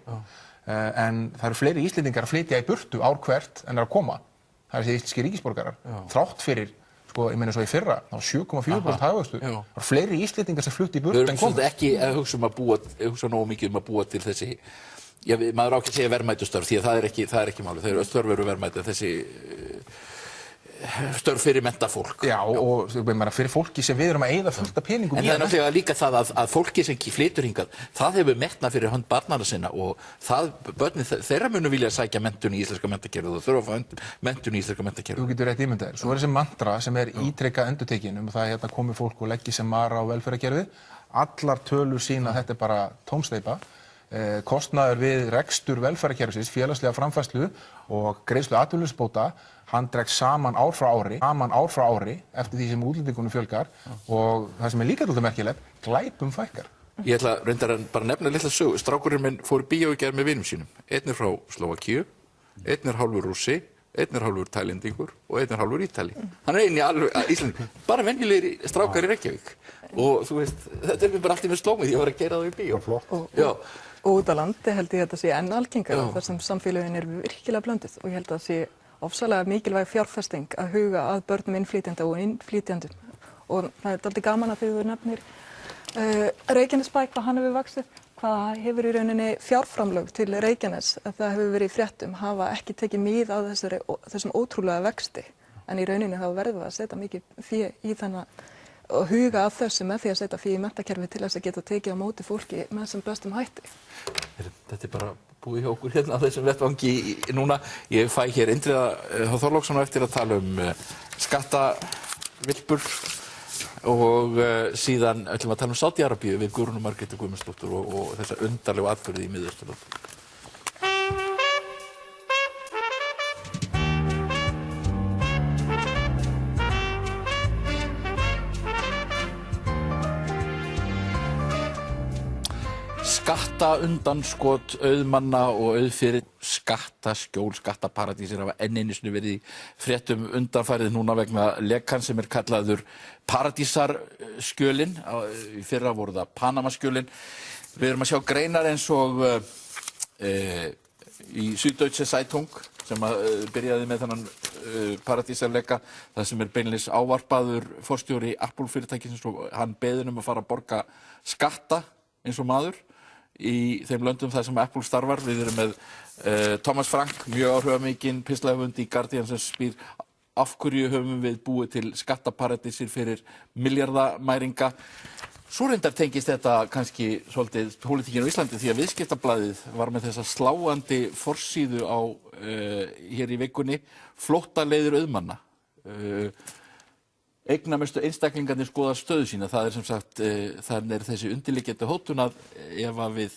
en það eru fleiri Íslendingar að flytja í burtu ár hvert en að koma. Það eru þessi íslenski ríkisborgarar. Þrátt fyrir, ég meina svo í fyrra, þá 7,4% hagvöxtur. Það eru fleiri Íslendingar sem flutti í burtu en koma. Við erum ekki að hugsa nógu mikið að búa til þessi, maður á ekki að segja verðmætustörf, því að það er ekki málið. Það eru störf eru verðmæti, þessi störf fyrir menntafólk. Já, og fyrir fólki sem við erum að eyða fullt af peningum í. En það er náttúrulega líka það að fólki sem flytur hingað, það hefur metnað fyrir hönd barnanna sinna og börnin þeirra munu vilja sækja menntun í íslenska menntakerfið og þurfa að fá menntun í íslenska menntakerfið. Þú getur rétt ímyndað þér. Svo þessi mantra sem ítrekað endurtekin það komi fólk og leggi sem mara á velferðarkerfið. Allar tölur sýna að þetta er bara tómsteypa. Kostnaður við rekstur velferðarkerfisins, félagslega framfærslu og greiðslu atvinnuleysisbóta, hann dregst saman ár frá ári eftir því sem útlendingunum fjölgar og það sem er líka dálítið merkilegt, glæpum fækkar. Ég ætla reyndar að bara nefna litla sögu. Strákurinn minn fór í bíó í gær með vinum sínum. Einn er frá Slóvakíu, einn er hálfur Rússi, einn er hálfur Tælendingur og einn er hálfur Ítali. Hann er einn í alveg Íslandi, bara venjulegir strákar í Reykjavík. Og þú veist, þetta er mér bara allt í með slómið, ég var að gera það í bíó. Flott. Og út á landi held ég að þetta sé enn algengara þar sem samfélögin eru virkilega blönduð og ég held að það sé ofsalega mikilvæg fjárfesting að huga að börnum innflytjenda og innflytjendum. Og það er dálítið gaman að þegar þú nefnir Reykjanesbæ, hvað hann hefur vaxið, hvað hefur í rauninni fjárframlög til Reykjanes, að það hefur verið í fréttum, hafa ekki tekið mið á þessum ótrúlega vexti. En í rauninni þá verðum við að setja mikið fé í þennan og huga að þessu með því að setja fé í menntakerfi til þess að geta tekið á móti fólki með sem bestum hætti. Þetta er bara búið hjá okkur hérna á þessum vettvangi núna. Ég fæ hér Indriða Þorláksson eftir að tala skattavilpur og síðan ætlum við að tala Sádi-Arabíu við Guðrúnu Margréti Guðmundsdóttur og þessa undarlegu atburði í Miðausturlöndum. Skattaundanskot auðmanna og auðfyrir skattaskjól, skattaparadísir hafa enn einu sinni verið í fréttum undanfarið núna vegna lekans sem er kallaður paradísarskjölin. Í fyrra voru það Panamaskjölin. Við erum að sjá greinar eins og í Süddeutsche Zeitung sem byrjaði með þennan paradísarleka, það sem er beinleiðis ávarpaður forstjóri Apple fyrirtækisins og hann beðinn að fara að borga skatta eins og maður í þeim löndum þar sem Apple starfar. Við erum með Thomas Frank, mjög áhrifamikinn pislahöfund í Guardian sem spyr af hverju höfum við búið til skattaparadísir fyrir milljarðamæringa. Svo reyndar tengist þetta kannski svolítið pólitíkinu á Íslandi því að Viðskiptablaðið var með þessa sláandi forsíðu hér í vikunni, flóttaleiðir auðmanna. Eignamestu einstaklingarnir skoða stöðu sína. Það er sem sagt, þannig er þessi undirliggjandi hótun að ef að við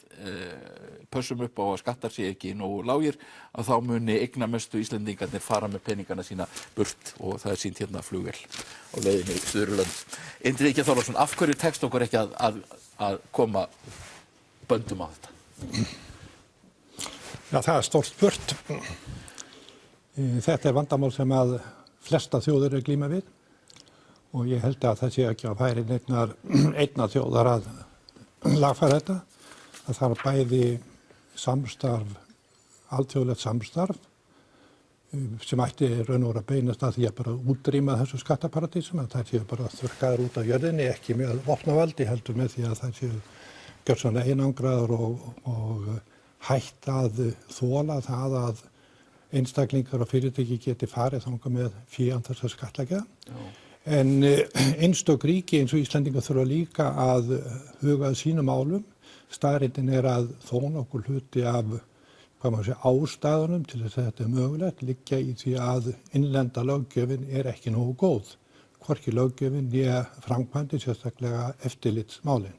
pössum upp á að skattar sé ekki nógu lágir, að þá muni eignamestu Íslendingarnir fara með peningana sína burt og það er sýnt hérna flugvél á leiðinni í Suðurlönd. Indriði Þorláksson, af hverju tekst okkur ekki að koma böndum á þetta? Já, það er stórt spurt. Þetta er vandamál sem að flesta þjóðir er glíma við. Og ég held að það sé ekki að færi einnar þjóðar að lagfæra þetta. Það þarf bæði samstarf, alþjóðlegt samstarf sem ætti raun og vera beinast að því að bara útrýma þessu skattaparadísum, að það séu bara þurrkaðar út af jörðinni, ekki með vopnavaldi, heldur með því að það séu gjörsamlega einangraðar og hætt að þola það að einstaklingar og fyrirtæki geti farið þangað með fé án þess að skattleggja. En einstök ríki eins og Íslendingar þurfa líka að huga að sínum málum. Staðreyndin er að þó nokkur hluti af ástæðunum til þess að þetta er mögulegt liggja í því að innlenda löggjöfin er ekki nógu góð. Hvorki löggjöfin né framkvæmdin, sérstaklega eftirlitsmálin.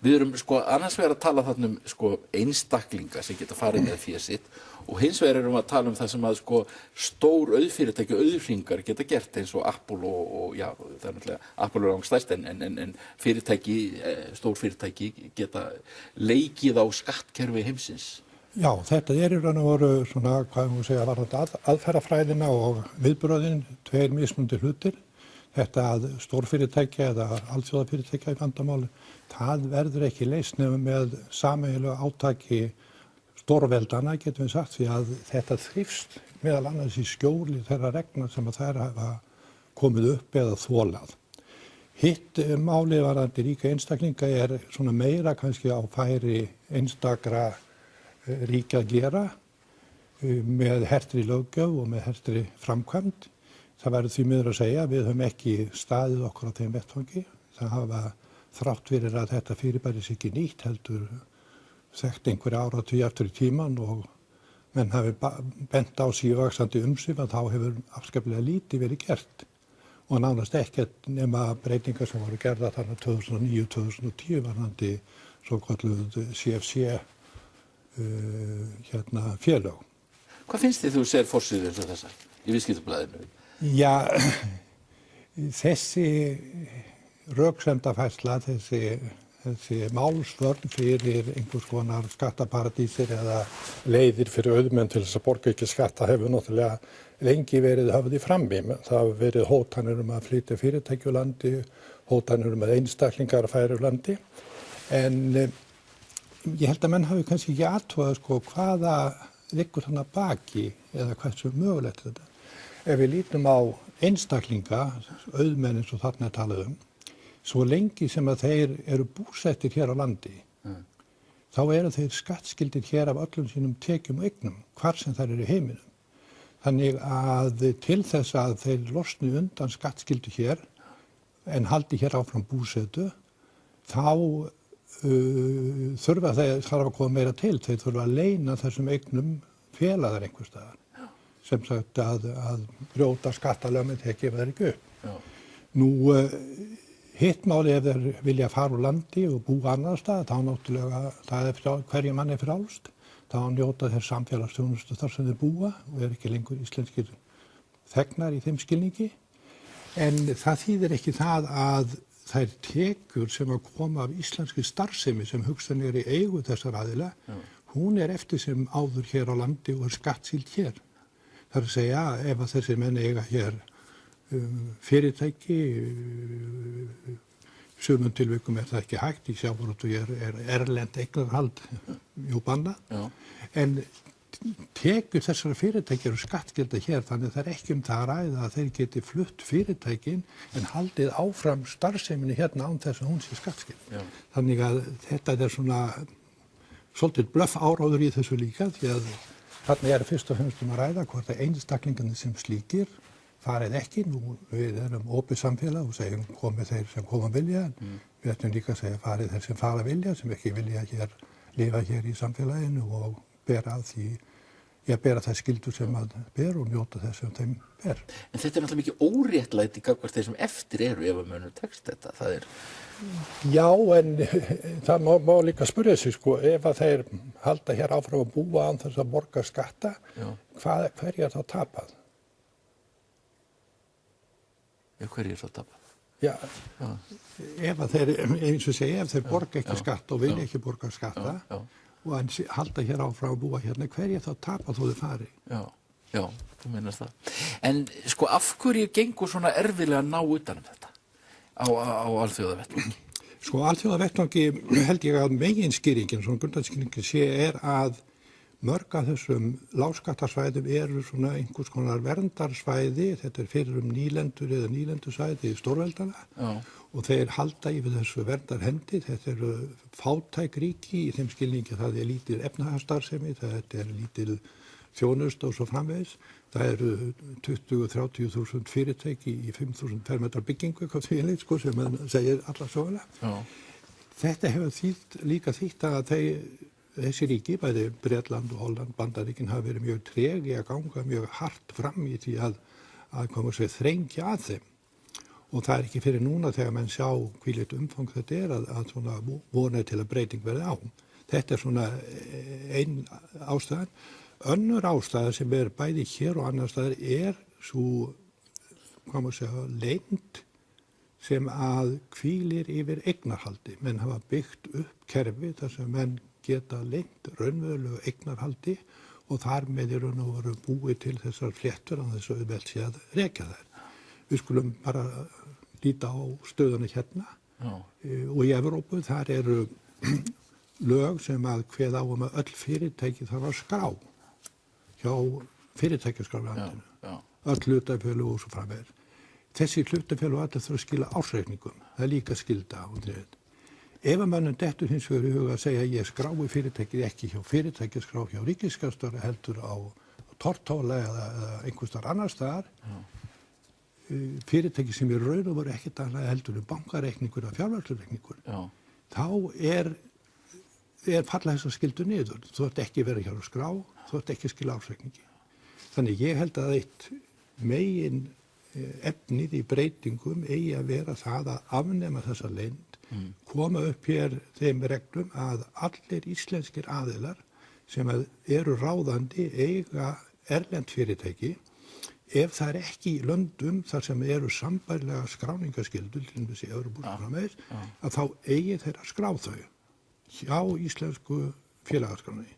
Við erum sko annars vegar að tala þarna sko einstaklinga sem geta farið með fé sitt og hins vegar erum við að tala það sem að sko stór auðfyrirtæki, auðhringar geta gert eins og Apple og já, það náttúrulega Apple langstærst en fyrirtæki, stór fyrirtæki geta leikið á skattkerfi heimsins. Já, þetta í raun og veru svona, hvað við segja, varðandi aðferðafræðina og viðbrögðin, tveir mismunandi hlutir. Þetta að stórfyrirtækja eða alþjóðafyrirtækja í vandamáli, það verður ekki leyst nema með sameiginlegu átaki stórveldana, getum við sagt, því að þetta þrífst meðal annars í skjóli þeirra regna sem að þær hafa komið upp eða þolað. Hitt málið varðandi ríka einstaklinga svona meira kannski á færi einstakra ríkja að gera með hertri löggjöf og með hertri framkvæmd. Það verður því miður að segja, við höfum ekki staðið okkur á þeim vettvangi. Það hafa þrátt fyrir að þetta fyrirbæri sé ekki nýtt heldur þekkt einhverja áratugi aftur í tíman og menn hafi bent á sívaxandi umsvif að þá hefur afskaplega lítið verið gert og nánast ekkert nema breytingar sem voru gerða þarna 2009-2010 varðandi svokölluð CFC félög. Hvað finnst þið þú segir forsíður eins og þessar í Viðskiptablaðinu? Já, þessi röksemdafærsla, þessi málsvörn fyrir einhvers konar skattaparadísir eða leiðir fyrir auðmenn til þess að borga ekki skatta hefur náttúrulega lengi verið höfð í frammi. Það hafa verið hótanir að flytja fyrirtæki úr landi, hótanir að einstaklingar færi úr landi. En ég held að menn hafi kannski ekki athugað hvaða liggur þarna baki eða hversu mögulegt þetta. Ef við lítum á einstaklinga, auðmenn eins og þarna talað svo lengi sem að þeir eru búsettir hér á landi, þá eru þeir skattskyldir hér af öllum sínum tekjum og eignum, hvar sem þær eru í heiminum. Þannig að til þess að þeir losni undan skattskyldu hér, en haldi hér áfram búsetu, þá þarf að koma meira til. Þeir þurfa að leyna þessum eignum félagar einhvers staðar. Sem sagt að brjóta skattalögmið tekið ef það ekki upp. Já. Nú, hitt máli ef þeir vilja fara úr landi og búa annar stað, þá náttúrulega, það hverju manni frjálst, þá njóta þeir samfélagsþjónustu þar sem þeir búa og ekki lengur íslenskir þegnar í þeim skilningi. En það þýðir ekki það að þær tekjur sem að koma af íslenski starfsemi sem hugsanlega í eigu þessar aðila, hún eftir sem áður hér á landi og skattskyld hér. Það að segja ef að þessir menn eiga hér fyrirtæki, sumum tilvikum það ekki hægt, í sjávarútvegi erlent eignarhald bannað. En tekjur þessara fyrirtæki eru skattskylda hér, þannig að það ekki það að ræða að þeir geti flutt fyrirtækin en haldið áfram starfseminni hérna án þess að hún sé skattskyld. Þannig að þetta svona svolítið blöff áráður í þessu líka, því að þarna fyrst og fremst að ræða hvort að einstaklingarnir sem slíkir farið ekki. Nú við erum opið samfélag og segjum komið þeir sem koma vilja, en við ætlum líka að segja farið þeir sem fara vilja, sem ekki vilja lifa hér í samfélaginu og bera þær skyldur sem að ber og njóta þess sem þeim ber. En þetta náttúrulega mikið óréttlæti gagnvart þeir sem eftir eru ef að mönnum tekst þetta. Það Já, en það má líka spyrja sig, ef að þeir halda hér áfram að búa án þess að borga skatta, hverju þá tapað? Hverju þá tapað? Já, ef að þeir, eins og segja, ef þeir borga ekki skatta og vilja ekki borga skatta, og hann halda hér áfram að búa hérna, hverju þá tapað þó þau fari? Já, þú meinar það. En af hverju gengur svona erfiðlega að ná utan þetta? Á alþjóðavettvangi? Alþjóðavettvangi held ég að meginskýringin, svona grundvallarskýringin að mörg af þessum lágskattarsvæðum eru svona einhvers konar verndarsvæði, þetta fyrir nýlendur eða nýlendusvæði í stórveldana og þeir halda yfir þessu verndarhendi, þetta eru fátæk ríki í þeim skilningi, það lítil efnahagsstarfsemi, þetta lítil þjónusta og svo framvegis. Það eru 20-30.000 fyrirtæki í 5.000 fermetrar byggingu, sem segir alla sögulega. Þetta hefur líka þýtt að þessi ríki, bæði Bretland og Holland, Bandaríkin, hafa verið mjög treg í að ganga mjög hart fram í því að þrengja að þeim. Og það ekki fyrir núna þegar menn sjá hvílíkt umfang þetta að svona vonið til að breyting verði á. Þetta svona ein ástæðan. Önnur ástæða sem bæði hér og annar staðar svo, hvað má segja, leynd sem að hvílir yfir eignarhaldi. Menn hafa byggt upp kerfi þar sem menn geta leynt raunverulegu eignarhaldi og þar með raun og veru búið til þessar fléttur án þess að auðvelt sé að rekja þær. Við skulum bara líta á stöðuna hérna og í Evrópu þar eru lög sem að kveða á að öll fyrirtæki þarf að skrá hjá fyrirtækjaskrá í landinu. Öll hlutafélög og svo framvegis. Þessi hlutafélög allir þurfa að skila ársreikningum. Það líka skylda. Ef að mönnum dettur hins vegar í huga að segja að ég skrái fyrirtækið ekki hjá fyrirtækjaskrá hjá ríkisskattstjóra heldur á Tortóla eða einhvers staðar annars staðar, fyrirtæki sem í raun og veru ekkert annað heldur bankareikningur eða fjárhagsreikningur, þá falla þessar skyldur niður. Þú ert ekki verið hjá að skrá, þú ert ekki að skila ársreikningi. Þannig ég held að eitt megin efnið í breytingum eigi að vera það að afnema þessa leynd, koma upp hér þeim reglum að allir íslenskir aðilar sem eru ráðandi eiga erlend fyrirtæki, ef það ekki í löndum þar sem eru sambærilega skráningaskyldur, til dæmis í Evrópussambandsins, að þá eigi þeir að skrá þau hjá íslensku félagaskráninni.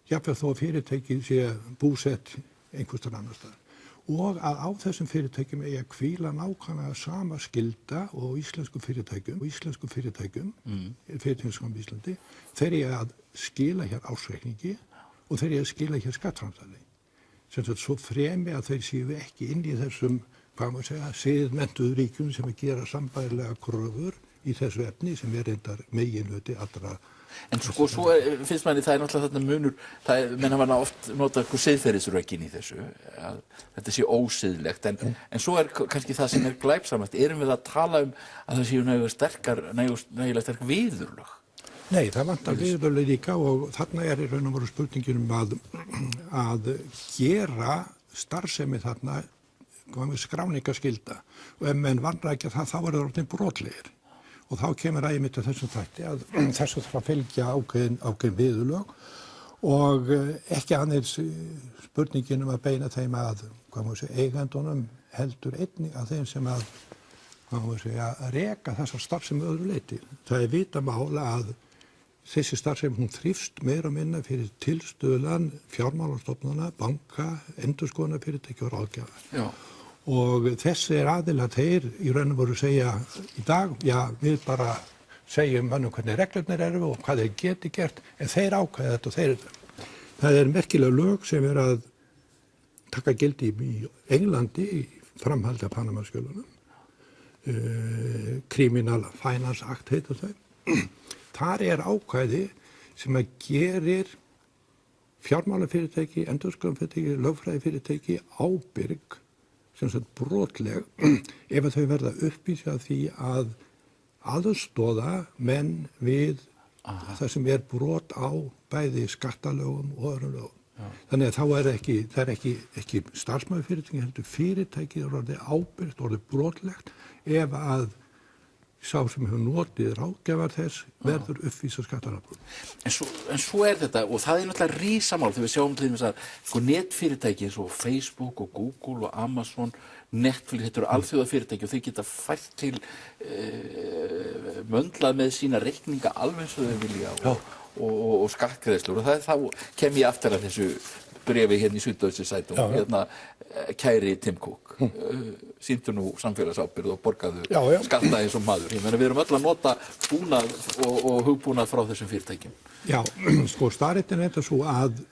Jafnvel þó að fyrirtækið sé búsett einhvers staðar annars staðar. Og að á þessum fyrirtækjum eigi að hvíla nákvæmlega sama skylda og íslensku fyrirtækjum, fyrirtækjum í Íslandi, þeir eigi að skila hér ársreikningi og þeir eigi að skila hér skattframtali. Sem sagt svo fremi að þeir séu ekki inn í þessum, hvað maður segja, siðmenntuðu ríkjum sem að gera sambærilega kröfur í þessu efni sem reyndar meginhluti allra. En svo finnst manni það náttúrulega þarna munur, menn hafa oft notað eitthvað siðferðisrökin í þessu, að þetta sé ósiðlegt, en svo kannski það sem glæpsamast, erum við að tala að það séu nægilega sterk viðurlög? Nei, það vantar viðurlög líka og þarna í raun og veru spurningin að gera starfsemi þarna skráningaskylda og ef menn vanrækja það þá eru það orðin brotlegir. Og þá kemur einmitt að þessum þætti að þessu þarf að fylgja ákveðin viðurlög og ekki aðeins spurningin að beina þeim að eigendunum heldur einnig að þeim sem að reka þessar starfsemi öðru leyti. Það vita mála að þessi starfsemi hún þrífst meira og minna fyrir tilstuðlan fjármálastofnana, banka, endurskoðunarfyrirtæki og ráðgjafar. Og þessi aðilar þeir í raun og veru segja í dag, já við bara segjum mönnum hvernig reglurnar eru og hvað þeir geti gert, en þeir ákveða þetta og þeir það merkilega lög sem að taka gildi í Englandi í framhaldi af Panama-skjölunum, Criminal Finance Act heitir þau. Þar ákvæði sem að gerir fjármálafyrirtæki, endurskoðunarfyrirtæki, lögfræðifyrirtæki ábyrg sem sagt brotleg ef að þau verða uppvísi að því að aðstoða menn við það sem brot á bæði skattalögum og öðrum lögum. Þannig að þá það ekki starfsmannafyrirtæki heldur fyrirtækið orðið ábyrgt, orðið brotlegt ef að sá sem hefur notið ráðgjafar þess verður uppvísa skattalögum. En svo þetta, og það náttúrulega risamál þegar við sjáum til dæmis að netfyrirtæki eins og Facebook og Google og Amazon, Netflix, þetta eru alþjóðafyrirtæki og þau geta fært til möndlað með sína reikninga alveg eins og þau vilja og skattgreiðslur og þá kem ég aftur að þessu brefi hérna í Suðurlandsveitum, kæri Tim Cook, sýndu nú samfélagsábyrgð og borgaðu skatta eins og maður. Ég meina við erum öll að nota búnað og hugbúnað frá þessum fyrirtækjum. Já, sko staðreyndin þetta svo að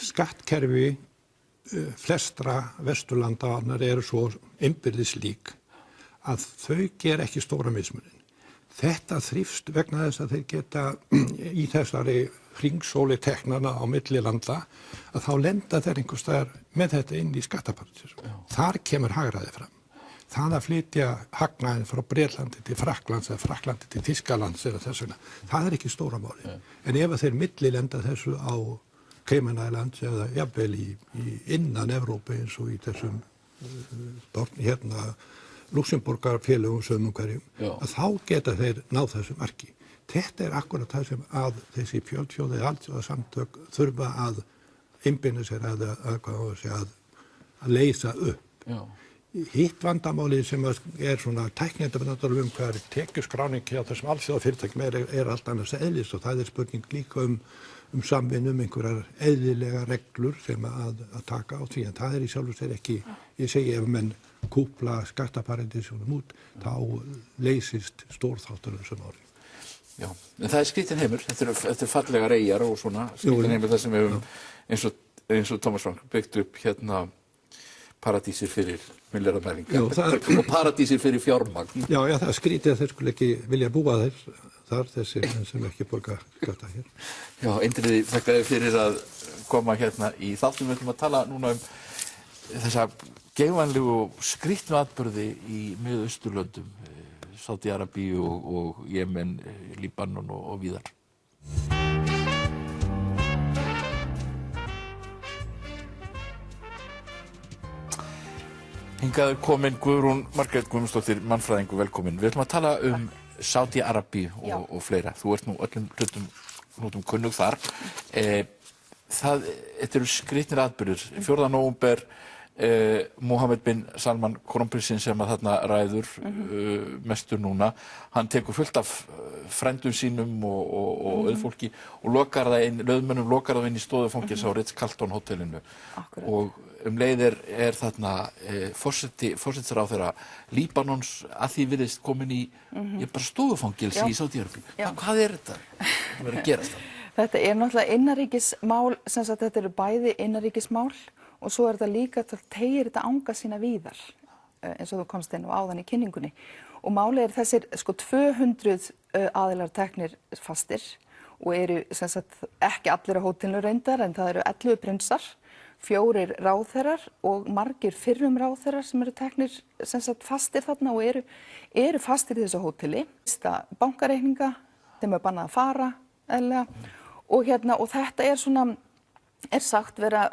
skattkerfi flestra Vesturlanda eru svo innbyrðis lík að þau gera ekki stóra mismuninn. Þetta þrífst vegna þess að þeir geta í þessari hringsóli teknana á milli landa að þá lenda þeir einhvers staðar með þetta inn í skattaparadís. Þar kemur hagræði fram. Það að flytja hagnaðinn frá Bretlandi til Frakklands eða Frakklandi til Þýskalands eða þess vegna, það ekki stóra máli. En ef þeir millilenda þessu á Cayman Islands eða jafnvel í innan Evrópu eins og í þessum Luxemborgarfélögum sögum hverjum, Já. að þá geta þeir náð þessu marki. Þetta er akkurat það sem að þessi fjölþjóða alþjóðasamtök þurfa að einbeina sér að leysa upp. Já. Hitt vandamálið sem er svona tæknindamennadalum hvað er tekjuskráning hjá þessum alþjóðafyrirtækjum er allt annars eðlis og það er spurning líka um samvinnu einhverjar eðlilega reglur sem að taka á því en það er í sjálfu sér ekki, ég segi ef menn kúpla skattaparadísunum út þá leysist stórþáttur þessum ári. Já, en það er skrítin heimur, þetta er fallegar eyjar og svona skrítin heimur þar sem við höfum eins og Tómas Frank byggt upp hérna paradísir fyrir milljarðamæringar og paradísir fyrir fjármagn. Já, það er skrítið að þeir skulle ekki vilja búa þar þessir sem ekki borga skatta hér. Já, Indriði, þakka þér fyrir að koma hérna í þáttum. Við ætlum að tala núna um þessa geigvænlegu og skrítnu atburði í Mið-Austurlöndum, Sádi-Arabíu og Jemen, Líbanon og víðar. Hingað er komin Guðrún Margrét Guðmundsdóttir, mannfræðingur, velkomin. Við ætlum að tala um Sádi-Arabíu og fleira. Þú ert nú öllum hlutum kunnug þar. Þetta eru skrítnir atburðir. 4. nóvember, Mohammed bin Salman, krónprinsinn sem að þarna ræður mestur núna, hann tekur fullt af frændum sínum og auðfólki og löðmönnum lokar það inn í stofufangelsi á Ritz-Carlton hótelinu. Og leið er þarna forsætisráðherra Líbanons að því virðist komin í bara stofufangelsi í Sádi-Arabíu. Hvað er þetta? Hvað er að gerast það? Þetta er náttúrulega innanríkismál, sem sagt þetta eru bæði innanríkismál og svo er þetta líka til tegir þetta anga sína víðar, eins og þú komst inn á áðan í kynningunni. Og málið er þessir 200 aðilar teknir fastir og eru sem sagt ekki allir á hótelinu reyndar en það eru 11 prinsar, 4 ráðherrar og margir fyrrum ráðherrar sem eru teknir sem sagt fastir þarna og eru fastir í þessu hóteli. Bankareikninga, þeim er bannað að fara eðlilega og þetta er svona er sagt vera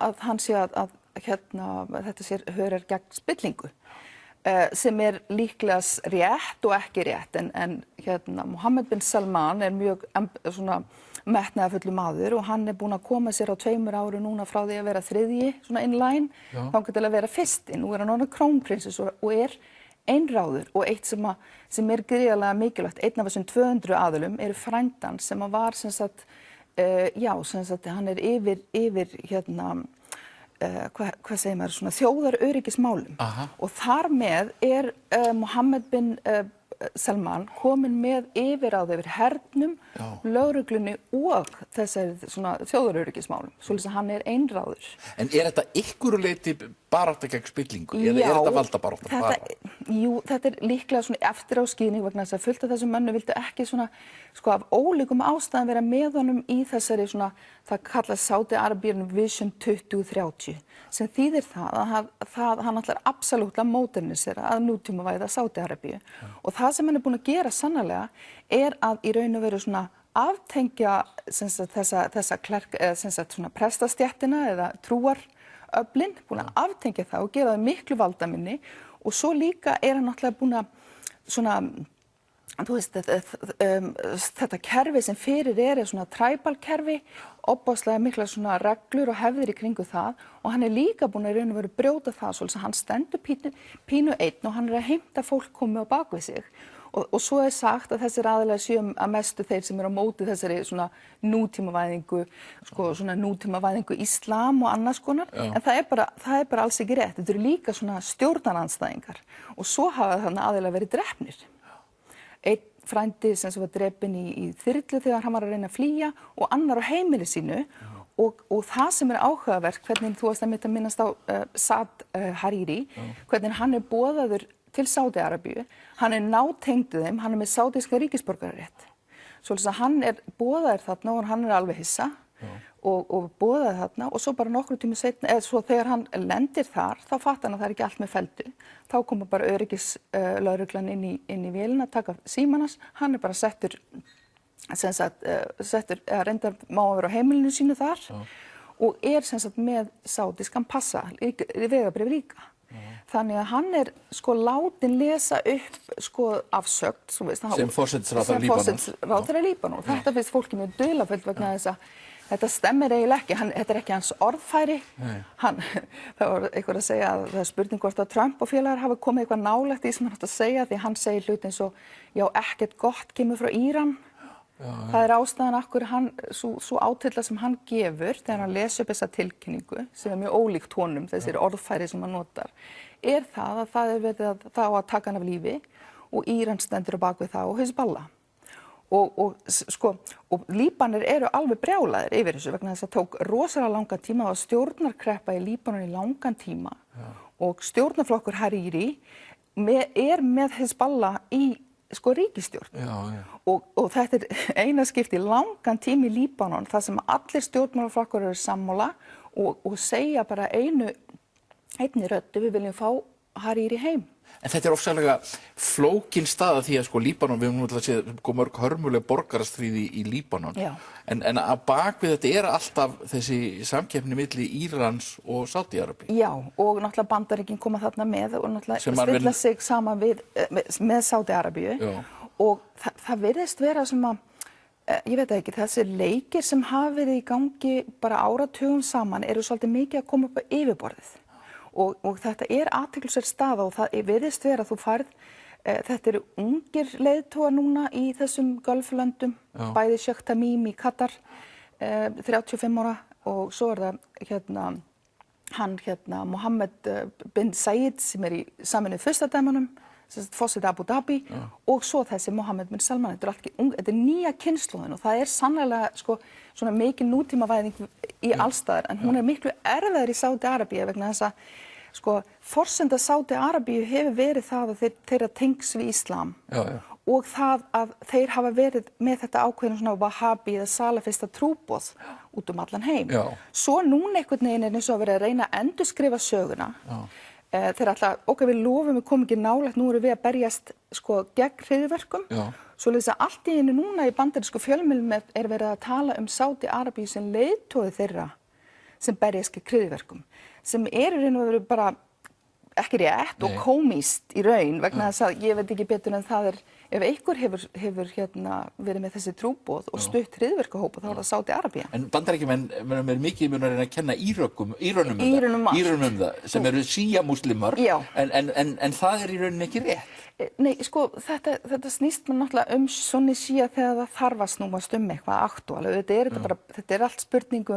að hann sé að þetta sé hörir gegn spillingu sem er líklegast rétt og ekki rétt en Mohammed bin Salman er mjög svona metnaðarfullur maður og hann er búinn að koma sér á 2 árum núna frá því að vera 3. svona in line þangað til að vera 1. Nú er hann orðinn krónprinsess og er einráður og eitt sem er gríðarlega mikilvægt, einn af þessum 200 aðilum eru frændan sem að var sem sagt hann er yfir hvað segir maður, svona þjóðaröryggismálum og þar með er Mohammed bin Salman komin með yfirráð yfir hernum, lögreglunni og þessari svona þjóðaröryggismálum, svoleiðis að hann er einráður. En er þetta ykkur leyti barátta gegn spillingu eða er þetta valdabarátta bara? Jú, þetta er líklega svona eftiráskýring vegna þess að fullt af þessum mönnum vildu ekki svona af ólíkum ástæðum vera með honum í þessari svona, það kallast Sádi-Arabíu Vision 2030 sem þýðir það að hann ætlar absolútlega modernisera að nútímavæða Sádi-Arabíu og það sem hann er búinn að gera sannarlega er að í raun og veru svona aftengja þessa klerk eða svona prestastéttina eða trúaröflin, búinn að aftengja það og gera það miklu valdaminni og svo líka er hann náttúrulega búinn að svona þú veist, þetta kerfi sem fyrir er svona tribal kerfi, opaslega mikla svona reglur og hefðir í kringu það og hann er líka búinn að í raun og veru brjóta það svolítið að hann stendur pínu einn og hann er að heimta fólk komið á bak við sig og svo er sagt að þessir aðilar séu að mestu þeir sem eru á móti þessari svona nútímavæðingu, svona nútímavæðingu íslam og annars konar, en það er bara alls ekki rétt, þetta eru líka svona stjórnarandstæðingar og svo hafa þarna aðilar verið drepnir. Einn frændi sem var drepinn í þyrlu þegar hann var að reyna að flýja og annar á heimili sínu og það sem er áhugavert, hvernig þú varst að minnast á Saad Hariri, hvernig hann er boðaður til Sádi-Arabíu, hann er nátengdur þeim, hann er með sádiska ríkisborgararétt. Svoleiðis að hann er boðaður þarna og hann er alveg hissa og boðaður þarna og svo bara nokkru tíma seinna, eða svo þegar hann lendir þar, þá fattar hann að það er ekki allt með felldu. Þá koma bara öryggislögreglan inn í vélina, taka símann hans, hann er bara settur reyndar má að vera á heimilinu sínu þar og er sem sagt með sádiskan passa, vegabréf líka. Þannig að hann sko látin lesa upp sko afsögn, svo veist, sem forsætisráðherra Líbanons. Sem forsætisráðherra Líbanons. Þetta finnst fólki mjög dularfullt vegna þess að þetta stemmir eiginlega ekki, þetta ekki hans orðfæri. Það var einhver að segja að það er spurning hvort að Trump og félagar hafa komið eitthvað nálægt í sem hann átt að segja, því hann segir hluti eins og já, ekkert gott kemur frá Íran. Það er ástæðan akkur svo átilla sem hann gefur þegar hann les upp þessa tilkynningu, sem er mjög ólíkt honum, þessir orðfæri sem hann notar, er það að það er verið að það á að taka hann af lífi og Íran stendur á bakvið það og Hizballah. Og Líbanir eru alveg brjálaðir yfir þessu vegna þess að tók rosalega langan tíma, það var stjórnarkreppa í Líbanon í langan tíma og stjórnarflokkur Hariri er með Hizballah í ríkisstjórn. Og þetta er eina skipti í langan tíma í Líbanon þar sem allir stjórnarflokkur eru sammála og segja bara einni röddu, við viljum fá Hariri heim. En þetta er ofsalega flókin staða því að Líbanon, við höfum nú alltaf séð mörg hörmuleg borgarastríði í Líbanon. En að bak við þetta er alltaf þessi samkeppni milli Írans og Sádi-Arabíu. Já, og náttúrulega Bandaríkin koma þarna með og náttúrulega stilla sig saman með Sádi-Arabíu. Og það virðist vera sem að, ég veit ekki, þessi leikir sem hafa verið í gangi bara áratugum saman eru svolítið mikið að koma upp á yfirborðið. Og þetta er athyglisverð staða og það virðist vera að þú færð, þetta eru ungir leiðtogar núna í þessum Gulflöndum, bæði Sheikh Tamim í Katar, 35 ára og svo er það hann Mohammed bin Zayed sem er í Sameinuðu furstadæmunum, forseti Abu Dhabi og svo þessi Mohammed bin Salman, þetta er nýja kynslóðin og það er sannlega svona mikil nútímavæðing í allstaðar en hún er miklu erfiðari í Sádi-Arabíu vegna þess að forsenda Sádi-Arabíu hefur verið það að þeirra tengs við Íslam og það að þeir hafa verið með þetta ákveðinu svona Wahhabi eða salafista trúboð út allan heim. Svo núna einhvern veginn er eins og að vera að reyna að endurskrifa söguna. Þeir alltaf, við lofum við komum ekki nálægt, nú erum við að berjast gegn hryðjuverkum. Svoleiðis að allt í einu núna í bandarísku fjölmiðlum er verið að tala um Sádi-Arabíu sem leiðtogi þeirra sem berjast gegn hryðjuverkum, sem er í raun og veru bara ekki rétt og komískt í raun vegna þess að ég veit ekki betur en það er ef einhver hefur verið með þessi trúboð og stutt hryðjuverkahópa þá er það Sádi-Arabía. En Bandaríkjamenn er mikið að reyna að kenna Írönum það sem eru Shía-múslimar en það er í rauninni ekki rétt. Nei, þetta snýst maður náttúrulega sunni Shía þegar það þarf að snúast eitthvað aktúal. Þetta er allt spurning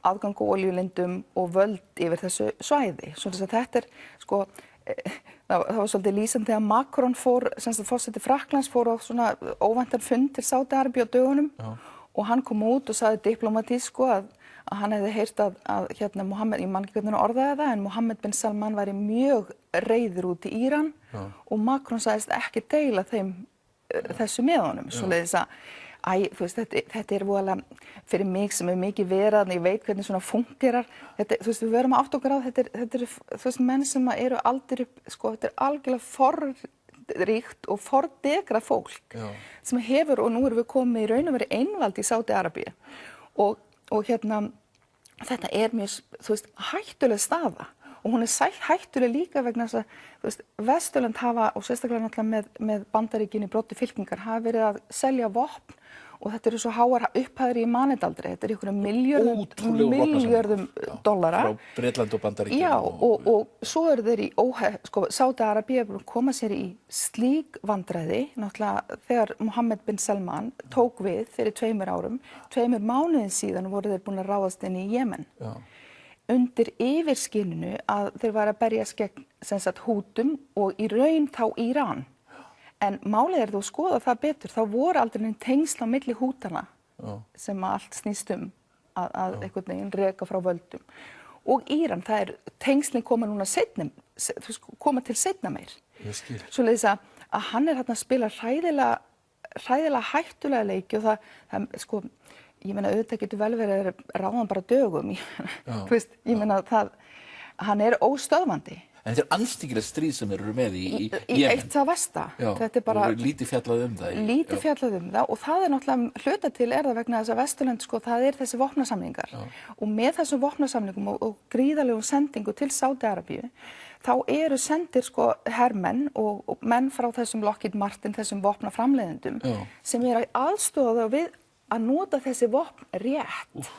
aðgang og olíulindum og völd yfir þessu svæði. Svo þetta er það var svolítið lýsandi þegar Macron fór, forseti Frakklands fór á svona óvæntan fund til Sádi-Arabíu á dögunum og hann kom út og sagði diplomatískt að hann hefði heyrt að Mohammed, ég man ekki hvernig hann orðaði það, en Mohammed bin Salman væri mjög reiður út í Íran og Macron sagðist ekki deila þessu með honum. Svoleiðis að þetta er voðalega fyrir mig sem er mikið verið, ég veit hvernig svona fungerar, við verum að átta okkur á, þetta eru menn sem eru aldir upp, þetta er algjörlega forríkt og fordegrað fólk sem hefur, og nú erum við komið í raun og verið einvald í Sádi-Arabíu og þetta er mjög hættuleg staða og hún er hættuleg líka vegna þess að Vesturlönd hafa, og sérstaklega náttúrulega með Bandaríkin í broddi fylkingar, hafa verið að selja vopn og þetta eru svo háar upphæðir í manindaldri, þetta er einhverjum milljörðum dollara. Frá Bretland og Bandaríkjunum. Já, og svo eru þeir í Sádi-Arabíu er búin að koma sér í slík vandræði, náttúrulega þegar Mohammed bin Salman tók við fyrir 2 árum, 2 mánuðin síðan voru þeir búin að ráðast inn í Jemen. Undir yfirskyninu að þeir væru að berjast gegn Hútum og í raun þá Íran. En málið þú skoða það betur, þá voru aldrei tengsl á milli Hútana sem allt snýst að einhvern veginn reka frá völdum. Og Íran, það tengslin koma núna koma til seinna meir. Svoleiðis að hann er að spila hræðilega hættulega leiki og það ég meina auðvitað getur vel verið að ráðan bara dögum. Ég meina hann er óstöðvandi. En þetta andstyggilegt stríð sem þeir eru með í í eitt það versta. Þetta er bara lítið fjallað um það. Lítið fjallað um það og það er náttúrulega hluta til er það vegna þess að Vesturlönd sko það er þessi vopnasamningar og með þessum vopnasamningum og gríðarlegum sendingu til Sádi-Arabíu þá eru sendir sko hermenn og menn frá þessum Lockheed Martin, þessum vopnaframleiðendum sem eru að aðstoða við að nota þessi vopn rétt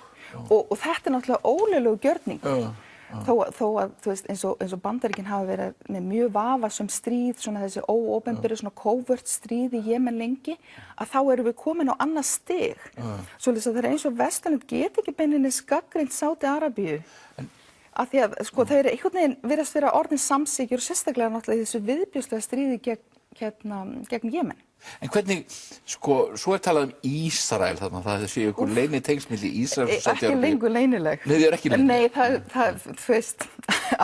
og þetta er náttúrulega ólöglegu gjörningur. Þó að þú veist eins og Bandaríkin hafa verið með mjög vafasöm stríð svona þessi óopinberu svona covert stríð í Jemen lengi að þá erum við komin á annað stig svoleiðis að það er eins og Vesturlönd get ekki beinlínis gagnrýnt Sádi-Arabíu af því að sko þau eru einhvern veginn virðast vera orðin samsíkjur og sérstaklega náttúrulega í þessu viðbjóðslega stríði gegn Jemen. En hvernig, sko, svo er talað um Ísrael þarna, það séu ykkur leyni tengsl milli Ísrael og Sádi-Arabíu. Ekki lengur leynileg. Nei, þið eru ekki leynileg. Nei, það, þú veist,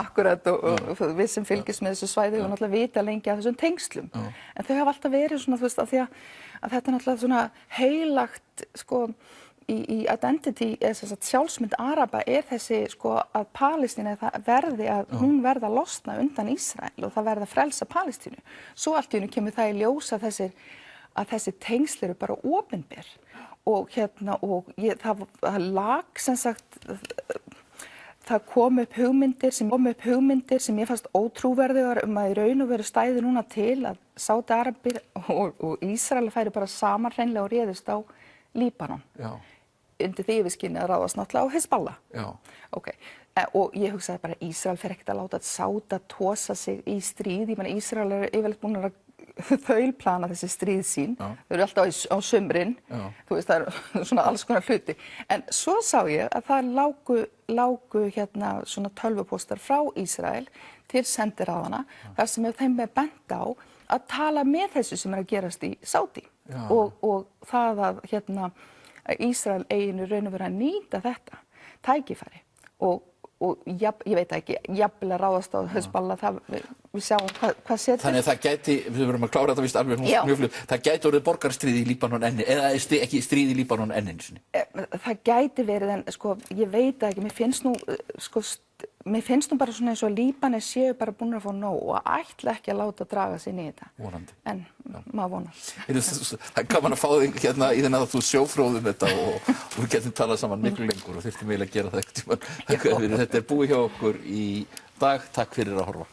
akkurat og við sem fylgjast með þessu svæði og náttúrulega vita lengi af þessum tengslum. En þau hafa alltaf verið svona, þú veist, af því að þetta er náttúrulega svona heilagt, sko, í identity, sjálfsmynd Araba er þessi sko að Palestína hún verði að losna undan Ísrael og það verði að frelsa Palestínu. Svo allt í einu kemur það í ljós að þessi tengsl eru bara opinber og það lag sem sagt það kom upp hugmyndir sem ég fannst ótrúverðugar að í raun og veru stæði núna til að Sádi-Arabir og Ísrael færi bara saman hreinlega og réðist á Líbanon. Undir því yfirskini að ráðast náttúrulega á Hizballah. Okay. Og ég hugsaði bara Ísrael fer ekkert að láta Sáda tosa sig í stríð. Ég meina Ísrael eru yfirleitt búin að þaulplana þessi stríð sín. Þau eru alltaf á sumrin. Þú veist það eru svona alls konar hluti. En svo sá ég að það lágu svona tölvupóstar frá Ísrael til sendiráðana þar sem þeim er bent á að tala með þessu sem er að gerast í Sádi. Og það að Ísrael eiginu raun og vera að nýta þetta tækifæri og ég veit ekki, jafnvel að ráðast á Hizballah, við sjáum hvað setur. Þannig að það gæti, við verðum að klára þetta víst alveg mjög fljótt, það gæti orðið borgarastríð í Líbanon enn, eða ekki stríð í Líbanon enn einu sinni. Það gæti verið en sko, ég veit ekki, mér finnst nú bara svona eins og Líbanar séu bara búin að fá nóg og ætla ekki að láta draga sig inn í þetta. Vonandi. En maður vonar. Það er gaman að fá þig hérna í þennan að þú sjófróðum þetta og við getum talað saman miklu lengur og þurftum eiginlega að gera það ekkert tíma. Þetta er búið hjá okkur í dag. Takk fyrir að horfa.